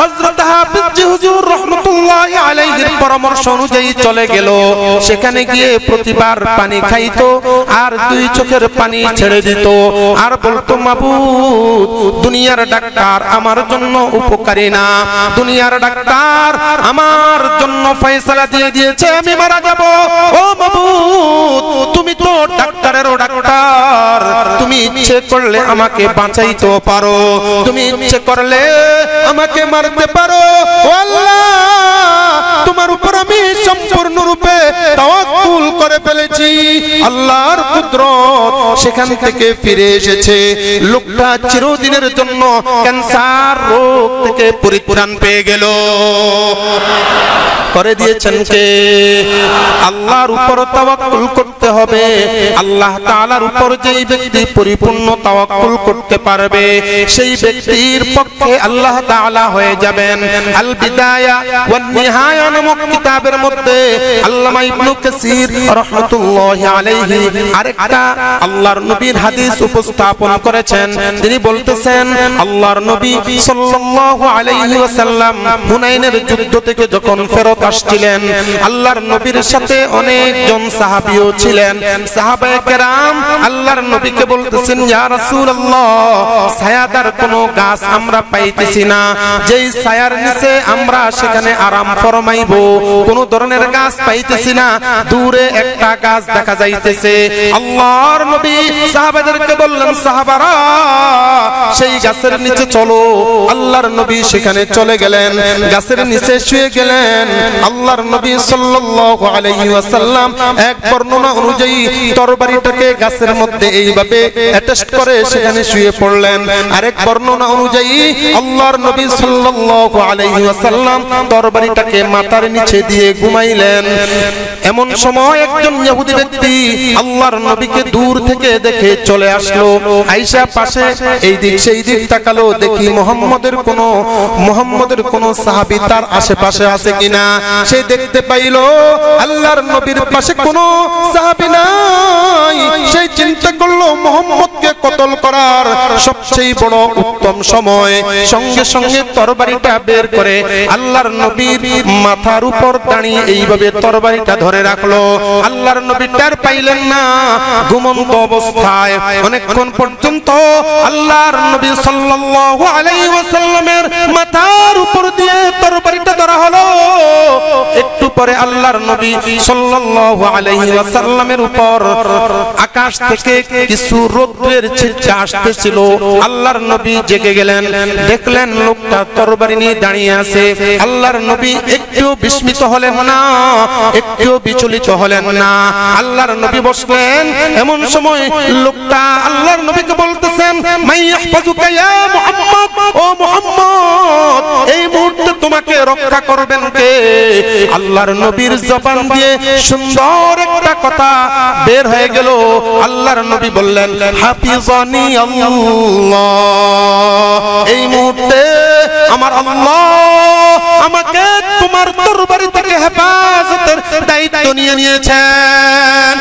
হযরত হাফিজ হুজুর রহমাতুল্লাহি আলাইহির পরামর্শ অনুযায়ী চলে গেল, সেখানে গিয়ে প্রতিবার পানি খাইতো আর দুই চোখের পানি ছেড়ে দিত, আর বলতো মাবুদ দুনিয়ার ডাক্তার আমার জন্য উপকারী না, দুনিয়ার ডাক্তার আমার জন্য ফয়সালা দিয়ে দিয়েছে আমি মারা যাব, ও মাবুদ তুমি তো ডাক্তারেরও ডাক্তার, তুমি ইচ্ছে করলে আমাকে বাঁচাইতে পারো, তুমি ইচ্ছে করলে আমাকে মারতে পারো, ও আল্লাহ তোমার উপর আমি সম্পূর্ণরূপে তাওয়াক্কুল করে ফেলেছি। আল্লাহর কুদরত সেখান থেকে ফিরে এসেছে, লোকটা চিরদিনের জন্য ক্যান্সার রোগ থেকে পরিত্রাণ পেয়ে গেল। করে দিয়েছেন কে? আল্লাহর উপর তাওয়াক্কুল করতে হবে। আল্লাহ তাআলার উপর যেই ব্যক্তি পরিপূর্ণ তাওয়াক্কুল করতে পারবে, সেই ব্যক্তির পক্ষে আল্লাহ তাআলা হয়ে যাবেন। আল বিদায়া ওয়ান নিহায়া নামক কিতাবের মধ্যে আল্লামা ইবনে কাসির রাহমাতুল্লাহি আলাইহি আরেকটা আল্লাহর নবীর হাদিস উপস্থাপন করেছেন। তিনি বলতেছেন, আল্লাহর নবী সাল্লাল্লাহু আলাইহি ওয়াসাল্লাম হুনাইনের যুদ্ধ থেকে যখন ফেরত আসছিলেন, আল্লাহর নবীর সাথে অনেকজন সাহাবীও ছিলেন। সাহাবায়ে কেরাম আল্লাহর নবীকে বলতেছেন, ইয়া রাসূলুল্লাহ ছায়াদার কোনো গাছ আমরা পাইতেছি না, যেই ছায়ার নিচে আমরা সেখানে আরাম ফরমাইব, কোন ধরনের গাছ পাইতেছি না, দূরে একটা গাছ দেখা যাইতেছে। আল্লাহর নবী সাহাবাদেরকে বললেন, সাহাবারা সেই গাছের নিচে চলো। আল্লাহর নবী সেখানে চলে গেলেন, গাছের নিচে শুয়ে গেলেন। আল্লাহর নবী সাল্লাল্লাহু আলাইহি ওয়াসাল্লাম এক বর্ণনা অনুযায়ী তরবারিটাকে গাছের মধ্যে এইভাবে অ্যাটাচ করে সেখানে শুয়ে পড়লেন। আরেক বর্ণনা অনুযায়ী আল্লাহর নবী সাল্লাল্লাহু আলাইহি ওয়াসাল্লাম তরবারিটাকে মাথার নিচে দিয়ে ঘুমাইলেন। এমন সময় একজন ইহুদি ব্যক্তি আল্লাহর নবীকে দূর থেকে দেখে চলে আসলো। আয়েশা পাশে এই দিক সেই দিক তাকালো, দেখি মুহাম্মদের কোন সাহাবী তার আশেপাশে আছে কিনা। সে দেখতে পাইলো আল্লাহর নবীর পাশে কোনো সাহাবী নাই। সেই চিন্তা করলো মুহাম্মদকে কতল করার সবচেয়ে বড় উত্তম সময়। সঙ্গে সঙ্গে তরবারিটা বের করে আল্লাহর নবীর মাথার উপর দাঁড়িয়ে এইভাবে তরবারিটা ধরে রাখলো। আল্লাহর নবী টের পাইলেন না, ঘুমন্ত অবস্থায় অনেকক্ষণ পর্যন্ত আল্লাহর নবী সাল্লাল্লাহু আলাইহি ওয়াসাল্লামের মাথার উপর দিয়ে তরবারিটা ধরা হলো। একটু পরে আল্লাহর নবী সাল্লাল্লাহু আলাইহি ওয়াসাল্লামের উপর আকাশ থেকে কিছু রৌদ্রের ছিটকা আসতেছিল। আল্লাহর নবী জেগে গেলেন, দেখলেন লোকটা তরবারি নিয়ে দাঁড়িয়ে আছে। আল্লাহর নবী একটু বিস্মিত হলেন না, একটু বিচলিত হলেন না। আল্লাহর নবী বসলেন। এমন সময় লোকটা আল্লাহর নবীকে বলতেছেন, মাই ইয়াহফাজুকা ইয়া মুহাম্মদ, ও মুহাম্মদ এই মুহূর্তে তোমাকে রক্ষা করবেন কে? আল্লাহর নবীর জবান দিয়ে সুন্দর একটা কথা বের হয়ে গেল। আল্লাহর নবী বললেন, হাফিজানি আল্লাহ, এই মুহূর্তে আমার আল্লাহ আমাকে তোমার তরবারি থেকে হেফাজতের দায়িত্ব নিয়ে নিয়েছেন।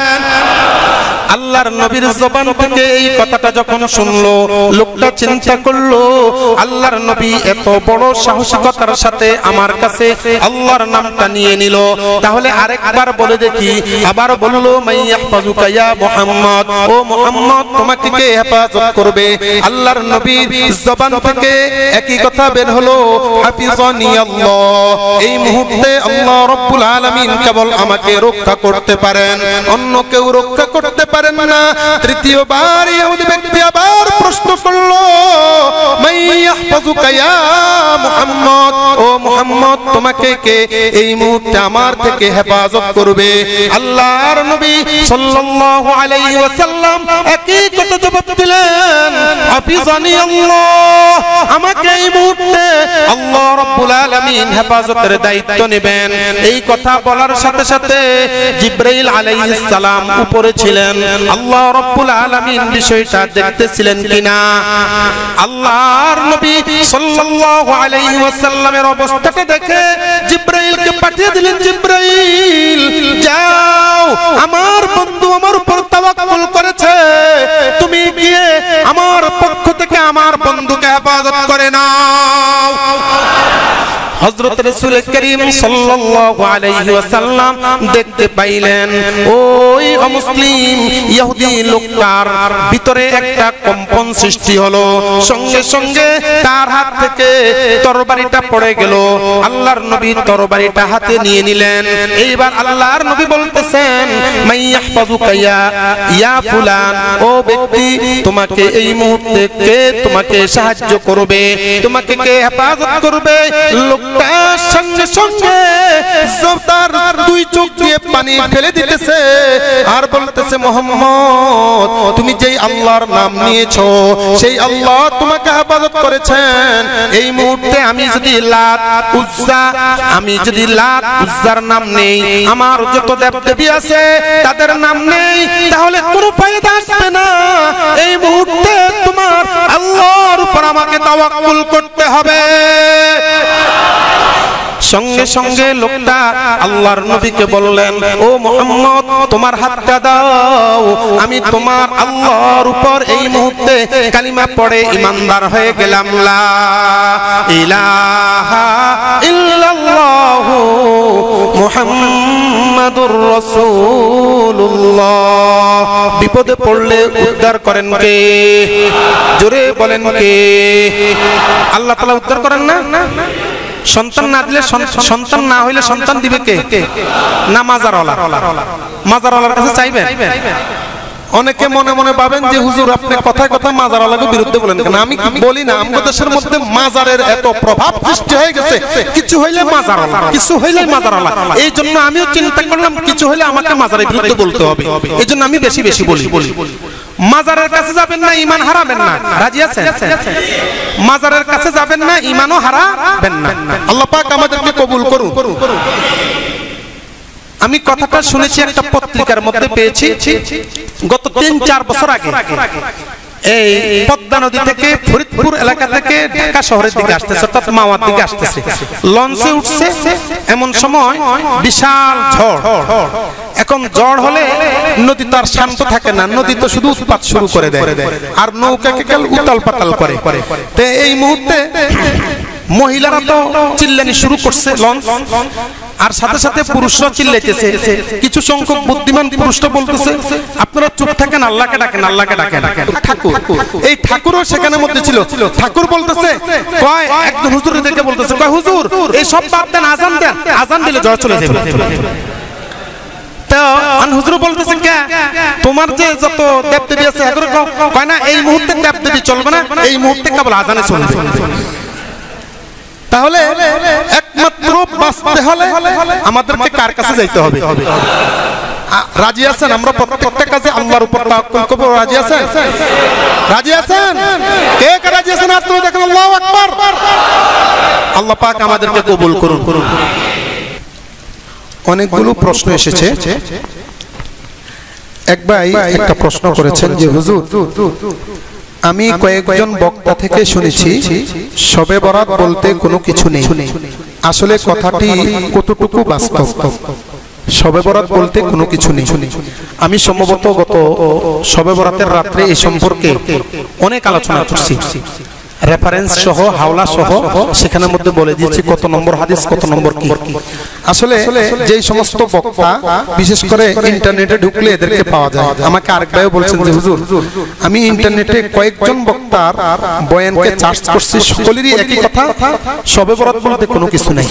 আল্লাহর নবীর জবান থেকে এই কথাটা যখন শুনলো, লোকটা চিন্তা করলো, আল্লাহর নবী এত বড় সাহসিকতার সাথে আমার কাছে আল্লাহর নামটা নিয়ে নিল, তাহলে আরেকবার বলে দেখি। আবার বললো, মাইয়াহফাজুকা ইয়া মুহাম্মদ, ও মুহাম্মদ তোমাকে কে হেফাজত করবে? আল্লাহর নবীর জবান থেকে একই কথা বের হলো, হাফিজানি আল্লাহ, এই মুহূর্তে আল্লাহ রাব্বুল আলামিন কেবল আমাকে রক্ষা করতে পারেন, অন্য কেউ রক্ষা করতে পারেন না। তৃতীয়বার ইহুদি ব্যক্তি আবার প্রশ্ন করলো, মাইয়াহফাজুকা ইয়া মুহাম্মদ, ও মুহাম্মদ তোমাকে কে এই মুহূর্তে আমার থেকে হেফাজত করবে? আল্লাহর নবী সাল্লাল্লাহু আলাইহি ওয়াসাল্লাম একই কথা জবাব দিলেন, হাফিজানি আল্লাহ, আমাকে এই মুহূর্তে আল্লাহ রাব্বুল আলামিন হেফাজতের দায়িত্ব নেবেন। এই কথা বলার সাথে সাথে জিবরাইল আলাইহিস সালাম উপরে ছিলেন। আল্লাহ রাব্বুল আলামিন বিষয়টা দেখতেছিলেন কিনা। আল্লাহর নবী সাল্লাল্লাহু আলাইহি ওয়াসাল্লামের অবস্থাটা দেখে জিবরাইলকে পাঠিয়ে দিলেন, জিবরাইল যাও, আমার বন্ধু আমার উপর তাওয়াক্কুল করেছে, তুমি গিয়ে আমার পক্ষ থেকে আমার বন্ধুকে হেফাজত করে নাও। হযরত রাসূল করিম সাল্লাল্লাহু আলাইহি ওয়াসাল্লাম দেখতে পাইলেন ওই অমুসলিম ইহুদি লোকটার ভিতরে একটা কম্পন সৃষ্টি হলো। সঙ্গে সঙ্গে তার হাত থেকে তরবারিটা পড়ে গেল। আল্লাহর নবী তরবারিটা হাতে নিয়ে নিলেন। এইবার আল্লাহর নবী বলতেছেন, মাইয়াহফাজুকা ইয়া ফুলান, ও ব্যক্তি তোমাকে এই মুহূর্তে কে তোমাকে সাহায্য করবে, তোমাকে কে হেফাজত করবে? লোকটা সঙ্গে সঙ্গে তার দুই চোখ দিয়ে পানি ফেলে দিতেছে আর বলতেছে, মুহাম্মদ তুমি যেই আল্লাহর নাম নিয়েছো সেই আল্লাহ তোমাকে হেফাজত করেছেন। এই মুহূর্তে আমি যদি লাত উজ্জার নাম নেই, আমার যত দেবদেবী আছে তাদের নাম নেই, তাহলে কোনো ফায়দা আসবে না। এই মুহূর্তে তোমার আল্লাহর উপর আমাকে তাওয়াক্কুল করতে হবে। সঙ্গে সঙ্গে লোকটা আল্লাহর নবীকে বললেন, ও মুহাম্মদ তোমার হাতটা দাও, আমি তোমার আল্লাহর উপর এই মুহূর্তে কালিমা পড়ে ঈমানদার হয়ে গেলাম। লা ইলাহা ইল্লাল্লাহু মুহাম্মাদুর রাসূলুল্লাহ। বিপদে পড়লে উদ্ধার করেন কে? জোরে বলেন কে? আল্লাহ তাআলা উদ্ধার করেন না? সন্তান না দিলে, সন্তান না হইলে সন্তান দিবে কে? না মাজারওয়ালা? মাজারওয়ালার কাছে চাইবেন? অনেকে মনে মনে ভাবেন যে হুজুর আপনি কথায় কথায় মাজারওয়ালাকে বিরুদ্ধে বলেন কেন? আমি বলি না, আমাদের দেশের মধ্যে মাজারের এত প্রভাব সৃষ্টি হয়ে গেছে, কিছু হইলে মাজারওয়ালা, কিছু হইলে মাজারওয়ালা। এই জন্য আমিও চিন্তা করলাম কিছু হইলে আমাকে মাজারের বিরুদ্ধে বলতে হবে। এই জন্য আমি বেশি বেশি বলি। মাজারের কাছে যাবেন না, ঈমান হারাবেন না। রাজি আছেন? মাজারের কাছে যাবেন না, ঈমানও হারাবেন না। আল্লাহ পাক আমাদেরকে কবুল করুন। আমি কথাটা শুনেছি একটা পত্রিকার মধ্যে, পেয়েছি গত ৩-৪ বছর আগে। এই পদ্মা নদী থেকে ফরিদপুর এলাকা থেকে ঢাকা শহরের দিকে আসতেছে, অর্থাৎ মাওয়ার দিকে আসতেছে, লঞ্চে উঠছে। এমন সময় বিশাল ঝড়। এখন ঝড় হলে নদী তো আর শান্ত থাকে না, নদী তো শুধু উৎপাত শুরু করে দেয় আর নৌকাকে কাল উতাল পাতাল করে। তো এই মুহূর্তে মহিলারা তো চিল্লানি শুরু করছে লঞ্চ, আর সাথে সাথে পুরুষরা চিল্লাইতেছে। কিছু সংখ্যক বুদ্ধিমান পুরুষরা বলতেছে আপনারা চুপ থাকেন, আল্লাহকে ডাকেন, আল্লাহকে ডাকেন। ঠাকুর, এই ঠাকুরও সেখানে মধ্যে ছিল। ঠাকুর বলতেছে কয় একজন হুজুরের দেখে বলতেছে কয় হুজুর এই সব বাদ দেন, আজান দেন, আজান দিলে জ্বর চলে যাবে। হুজুর বলতেছে কে তোমার যে যত দেবদেবী আছে এগুলো কয় না এই মুহূর্তে দেবদেবী চলবে না, এই মুহূর্তে কেবল আজানে চলবে। তাহলে একমাত্র বাঁচতে হলে আমাদেরকে কার কাছে যাইতে হবে? রাজি আছেন? আমরা প্রত্যেকটা কাজে আল্লাহর উপর তাওয়াক্কুল করব। রাজি আছেন? রাজি আছেন? কে কে রাজি আছেন? হাত তুলে দেখেন। আল্লাহু আকবার। আল্লাহ পাক আমাদেরকে কবুল করুন। অনেকগুলো প্রশ্ন এসেছে। এক ভাই একটা প্রশ্ন করেছেন যে হুজুর আমি কয়েকজন বক্তা থেকে শুনেছি শবে বরাত বলতে কোনো কিছু নেই, আসলে কথাটি কতটুকু বাস্তব? শবে বরাত বলতে কোনো কিছু নেই। আমি সম্ভবত গত শবে বরাতের রাত্রে এই সম্পর্কে অনেক আলোচনা করছি, রেফারেন্স সহ হাওলা সহ সেখানের মধ্যে বলে দিয়েছি কত নম্বর হাদিস কত নম্বর কি। আসলে যেই সমস্ত বক্তা বিশেষ করে ইন্টারনেটে ঢুকলে এদেরকে পাওয়া যায়। আমাকে আরেক ভাই বলছেন যে হুজুর আমি ইন্টারনেটে কয়েকজন বক্তার বয়ানকে চার্জ করছি, সকলেরই একই কথা, শবে বরাত বলতে কোনো কিছু নেই।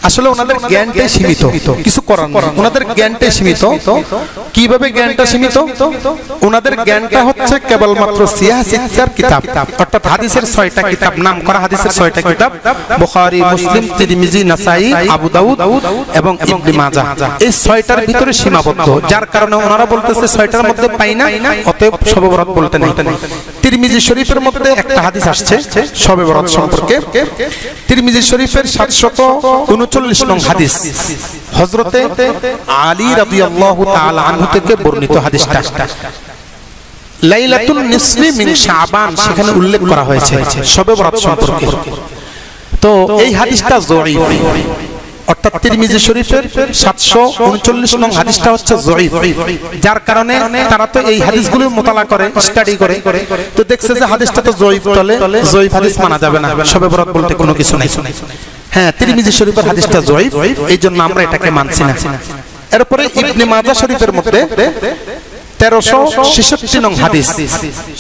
আসলে ওনাদের জ্ঞানটাই সীমিত, কিছু করার নেই, ওনাদের জ্ঞানটাই সীমিত। কিভাবে জ্ঞানটা সীমিত? ওনাদের জ্ঞানটা হচ্ছে কেবলমাত্র সিয়ার কিতাব, অর্থাৎ হাদিসের 6টা কিতাব, নাম করা হাদিসের 6টা কিতাব, বুখারী, মুসলিম, তিরমিজি, নাসাই, আবু দাউদ এবং ইবনে মাজাহ। এই 6টার ভিতরে সীমাবদ্ধ, যার কারণে ওনারা বলতেছে 6টার মধ্যে পাই না, অতএব শবে বরাত বলতে নেই। তিরমিজি শরীফের মধ্যে একটা হাদিস আসছে শবে বরাত সম্পর্কে। তিরমিজি শরীফের 739 নং হাদিস, হযরতে আলী রাদিয়াল্লাহু তাআলা আনহু থেকে বর্ণিত হাদিসটা। লাইলাতুন নিসফি মিন শাবান সেখানে উল্লেখ করা হয়েছে শবে বরাত সম্পর্কে। তো এই হাদিসটা যঈফ, অর্থাৎ তিরমিজি শরীফের 739 নং হাদিসটা হচ্ছে যঈফ, যার কারণে তারা তো এই হাদিসগুলো মোতালা করে, স্টাডি করে, তো দেখছে যে হাদিসটা তো যঈফ, তলে যঈফ হাদিস মানা যাবে না, শবে বরাত বলতে কোনো কিছু নাই। হ্যাঁ, তিরমিজি শরীফের হাদিসটা যঈফ, এইজন্য আমরা এটাকে মানছি না। এরপরে ইবনে মাজাহ শরীফের মধ্যে 1366 নং হাদিস,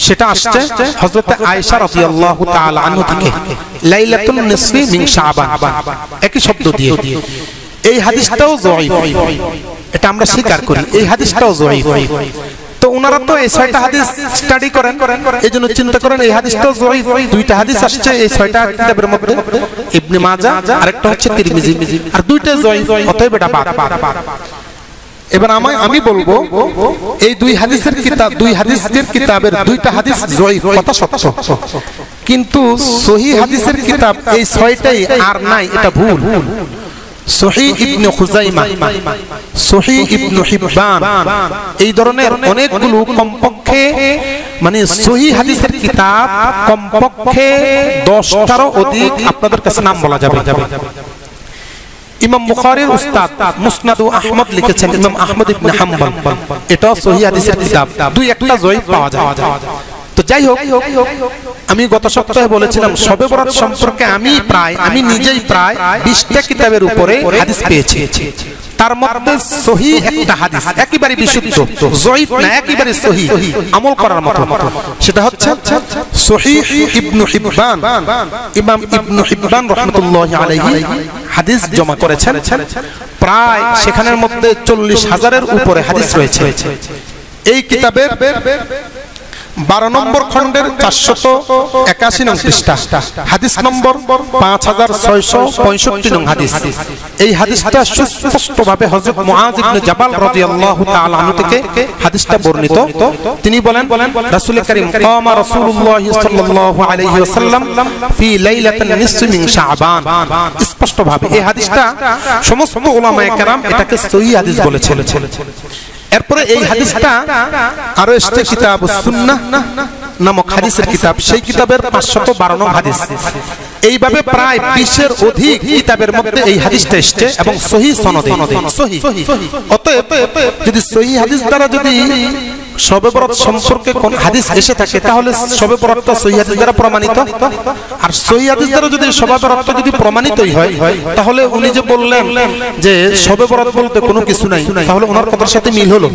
সেটা আসছে হযরতে আয়েশা রাদিয়াল্লাহু তাআলা আনহা থেকে, লাইলাতুন নিসফি মিন শাবান, একই শব্দ দিয়ে। এই হাদিসটাও যঈফ, এটা আমরা স্বীকার করি, এই হাদিসটাও যঈফ। তো ওনারা তো এই 6টা হাদিস স্টাডি করেন, এইজন্য চিন্তা করেন এই হাদিসটাও যঈফ। 2টা হাদিস আসছে এই 6টা কিতাবের মধ্যে, ইবনে মাজাহ আরেকটা হচ্ছে তিরমিজি, আর 2টা যঈফ, অতএব এটা বাদ। এবার আমি বলবো এই 2 হাদিসের কিতাব, 2 হাদিসের কিতাবের 2টা হাদিস যঈফ, কথা সত্য, কিন্তু সহিহ হাদিসের কিতাব এই 6টাই আর নাই, এটা ভুল। সহিহ ইবনে খুজাইমা, সহিহ ইবনে হিব্বান, এই ধরনের অনেকগুলো কমপক্ষে মানে সহিহ হাদিসের কিতাব কমপক্ষে 10টারও অধিক আপনাদের কাছে নাম বলা যাবে। ইমাম বুখারীর উস্তাদ মুসনাদ আহমদ লিখেছেন, ইমাম আহমদ ইবনে হাম্বল, এটা সহিহ হাদিসের কিতাব, 2-1টা যঈফ পাওয়া যায়। তো যাই হোক, আমি গত সপ্তাহে বলেছিলাম শবে বরাত সম্পর্কে আমি নিজেই প্রায় 20টা কিতাবের উপরে হাদিস পেয়েছি। তার মধ্যে সহিহ একটা হাদিস, একেবারে বিশুদ্ধ, যঈফ না, একেবারে সহিহ, আমল করার মতো, সেটা হচ্ছে সহিহ ইবনে হিব্বান। ইমাম ইবনে হিব্বান রাহমাতুল্লাহি আলাইহি হাদিস জমা করেছেন, প্রায় সেখানের মধ্যে 40,000-এর উপরে হাদিস রয়েছে। এই কিতাবের 12 নম্বর খণ্ডের 481 নং পৃষ্ঠা, হাদিস নম্বর 5665 নং হাদিস। এই হাদিসটা সুস্পষ্টভাবে হযরত মুআয ইবনে জাবাল রাদিয়াল্লাহু তাআলা আনহু থেকে হাদিসটা বর্ণিত। তিনি বলেন রাসূল কারীম কামা রাসূলুল্লাহ সাল্লাল্লাহু আলাইহি ওয়াসাল্লাম ফি লাইলাতিন নিসফি মিন শাবান, স্পষ্টভাবে এই হাদিসটা সমস্ত উলামায়ে কেরাম এটাকে সহিহ হাদিস বলেছেন। এরপরে এই হাদিসটা আরো এসেছে কিতাবুস সুন্নাহ নামক হাদিসের কিতাব, সেই কিতাবের 512 নং হাদিস। এইভাবে প্রায় 20-এর অধিক কিতাবের মধ্যে এই হাদিসটা এসেছে এবং সহিহ সনদে, সহিহ। অতএব যদি সহিহ হাদিস দ্বারা যদি শবে বরাত সম্পর্কে কোন হাদিস এসে থাকে তাহলে শবে বরাতটা সহিহ হাদিস দ্বারা প্রমাণিত। আর সহিহ হাদিস দ্বারা যদি শবে বরাতটা যদি প্রমাণিতই হয় তাহলে উনি যে বললেন যে শবে বরাত বলতে কোনো কিছু নাই, তাহলে ওনার কথার সাথে মিল হলো?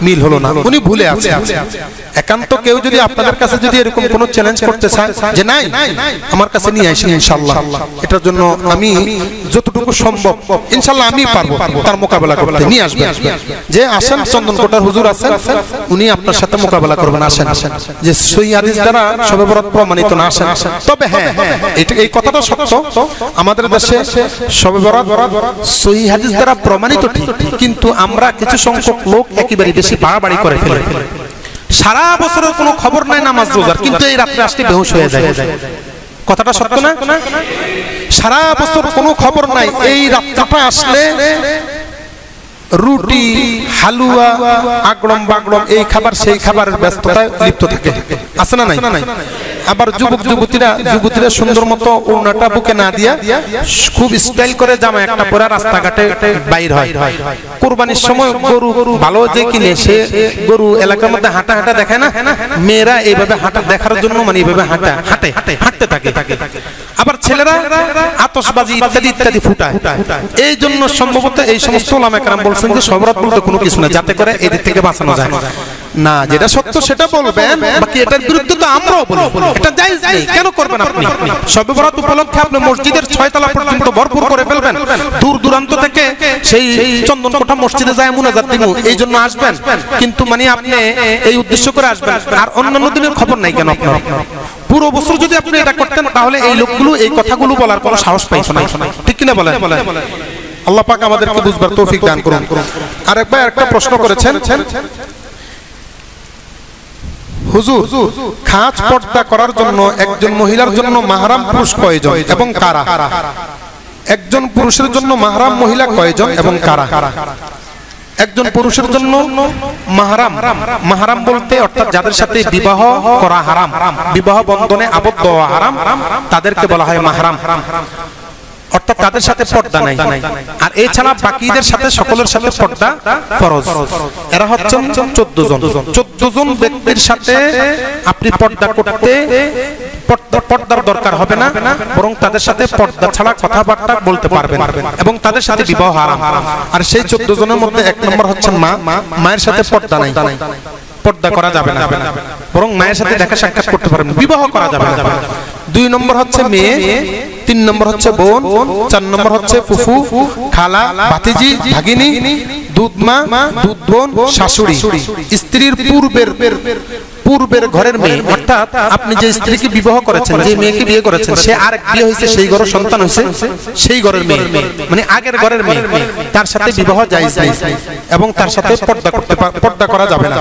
মিল হলো না, উনি ভুলে আছে। একান্ত কেউ যদি আপনাদের কাছে যদি এরকম কোনো চ্যালেঞ্জ করতে চায় যে নাই আমার কাছে নিয়ে আসেন, ইনশাআল্লাহ এটার জন্য আমি যতটুকু সম্ভব ইনশাআল্লাহ আমি পারবো তার মোকাবেলা করতে, নিয়ে আসবেন। যে আসেন চন্দনকোটার হুজুর আছেন, উনি আপনার সাথে মোকাবেলা করবেন। আসেন যে সহিহ হাদিস দ্বারা শবে বরাত প্রমাণিত না, আসেন। তবে হ্যাঁ, এই কথাটা সত্য, আমাদের দেশে শবে বরাত সহিহ হাদিস দ্বারা প্রমাণিত ঠিক, কিন্তু আমরা কিছু সংখ্যক লোক একেবারে বেশি বাড়াবাড়ি করে ফেলে। সারা বছরের কোনো খবর নাই নামাজ রোজার, কিন্তু এই রাত্রে আসতে বেহুশ হয়ে যায়। কথাটা সত্য না? সারা বছর কোনো খবর নাই, এই রাত্রটা আসলে রুটি হালুয়া আগড়ম বাগড়ম এই খাবার সেই খাবারের ব্যস্ততায় লিপ্ত থাকে, আছে না নাই? আবার যুবতীরা সুন্দর মতো ওড়নাটা বুকে না দিয়া খুব স্টাইল করে জামা একটা পরে রাস্তাঘাটে বাইর হয়। কুরবানির সময় গরু ভালো যে কিনে সে গরু এলাকার মধ্যে হাঁটা দেখায় না, মেয়েরা এইভাবে হাঁটা দেখার জন্য মানে এইভাবে হাঁটতে থাকে। আবার ছেলেরা আতশবাজি ইত্যাদি ফুটায়। এই জন্য সম্ভবত এই সমস্ত ওলামা কেরাম বলছেন যে শবে বরাত বলতে কোনো কিছু না, যাতে করে এদিক থেকে বাঁচানো যায় না। যেটা সত্য সেটা বলবেন, বাকি এটার বিরুদ্ধে তো আমরাও বলি এটা জায়েজ নেই। কেন করবেন আপনি? শবে বরাত উপলক্ষে আপনি মসজিদের 6 তলা পর্যন্ত ভরপুর করে ফেলবেন, দূর দূরান্ত থেকে সেই চন্দনকোঠা মসজিদে যায় মুনাজাত দিব এই জন্য আসবেন, কিন্তু মানে আপনি এই উদ্দেশ্য করে আসবেন। আর অন্যান্য দিনের খবর নাই কেন আপনার? পুরো বছর যদি আপনি এটা করতেন তাহলে এই লোকগুলো এই কথাগুলো বলার কোনো সাহস পাইতো না, ঠিক কিনা বলেন? আল্লাহ পাক আমাদেরকে বুঝবার তৌফিক দান করুন। আরেকবার একটা প্রশ্ন করেছেন, হুজুর খাঁজ পর্দা করার জন্য একজন মহিলার জন্য মাহরাম পুরুষ কয়জন এবং কারা? একজন পুরুষের জন্য মাহরাম মহিলা কয়জন এবং কারা? একজন পুরুষের জন্য মাহরাম বলতে অর্থাৎ যাদের সাথে বিবাহ করা হারাম, বিবাহ বন্ধনে আবদ্ধ হওয়া হারাম, তাদেরকে বলা হয় মাহরাম, অর্থাৎ তাদের সাথে পর্দা নাই। আর এছাড়া বাকিদের সাথে সকলের সাথে পর্দা ফরজ। এরা হচ্ছেন 14 জন ব্যক্তির সাথে আপনি পর্দা করতে পর্দার দরকার হবে না, বরং তাদের সাথে পর্দা ছাড়া কথাবার্তা বলতে পারবেন এবং তাদের সাথে বিবাহ হারাম। আর সেই 14 জনের মধ্যে 1 নম্বর হচ্ছেন মায়ের সাথে পর্দা নাই, পর্দা করা যাবে না, বরং মায়ের সাথে দেখা সাক্ষাৎ করতে পারবেন, বিবাহ করা যাবে না। 2 নম্বর হচ্ছে মেয়ে, 3 নম্বর হচ্ছে বোন, 4 নম্বর হচ্ছে ফুফু, খালা, ভাতিজি, ভাগিনী, দুধমা, দুধ বোন, শাশুড়ি, স্ত্রীর পূর্বের ঘরের মেয়ে, অর্থাৎ আপনি যে স্ত্রীকে বিবাহ করেছেন, যে মেয়েকে বিয়ে করেছেন, সে আরেক বিয়ে হয়েছে, সেই ঘরের সন্তান হয়েছে, সেই ঘরের মেয়ে মানে আগের ঘরের মেয়ে, তার সাথে বিবাহ জায়েজ নেই এবং তার সাথে পর্দা করা যাবে না।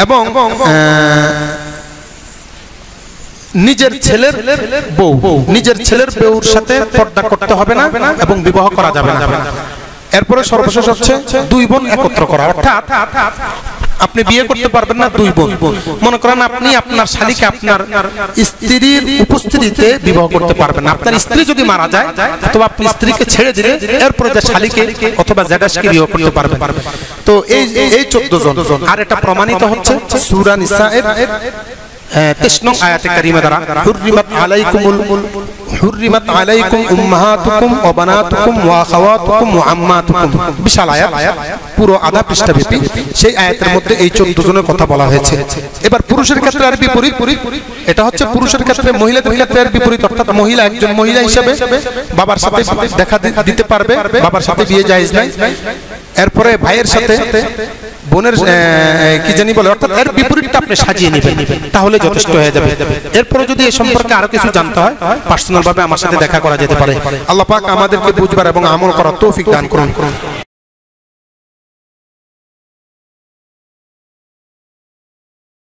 এবং নিজের ছেলের বউর সাথে পর্দা করতে হবে না এবং বিবাহ করা যাবে না। এরপরে সর্বশেষ হচ্ছে 2 বোন একত্র করা, অর্থাৎ আপনি বিয়ে করতে পারবেন না 2 বোন। মনে করেন আপনি আপনার শালীকে আপনার স্ত্রীর উপস্থিতিতে বিবাহ করতে পারবেন না। আপনার স্ত্রী যদি মারা যায় অথবা আপনি স্ত্রীকে ছেড়ে দিলে এরপরে যে শালীকে অথবা জেডাসকে বিবাহ করতে পারবেন। তো এই 14 জন। আর এটা প্রমাণিত হচ্ছে সূরা নিসায়ের 23 নং আয়াতে কারিমা দ্বারা, হুররিমাত আলাইকুম উম্মাহাতুকুম ওয়া বানাতুকুম ওয়া আখাওয়াতুকুম ওয়া আম্মাতুকুম, বিশাল আয়াত, পুরো আধা পৃষ্ঠা ব্যাপী। সেই আয়াতের মধ্যে এই 14 জনের কথা বলা হয়েছে। এবার পুরুষের ক্ষেত্রে আর বিপরীত, এটা হচ্ছে পুরুষের ক্ষেত্রে মহিলাদের ক্ষেত্রে আর বিপরীত, অর্থাৎ মহিলা একজন মহিলা হিসেবে বাবার সাথে দেখা দিতে পারবে, বাবার সাথে বিয়ে জায়েজ নাই। এরপরে ভাইয়ের সাথে বোনের কি জানি বলে, অর্থাৎ এর বিপরীতটা আপনি সাজিয়ে নেবেন, তাহলে যথেষ্ট হয়ে যাবে। এরপরে যদি এই সম্পর্কে আরো কিছু জানতে হয় পার্সোনাল ভাবে আমার সাথে দেখা করা যেতে পারে। আল্লাহ পাক আমাদেরকে বুঝবার এবং আমল করার তৌফিক দান করুন।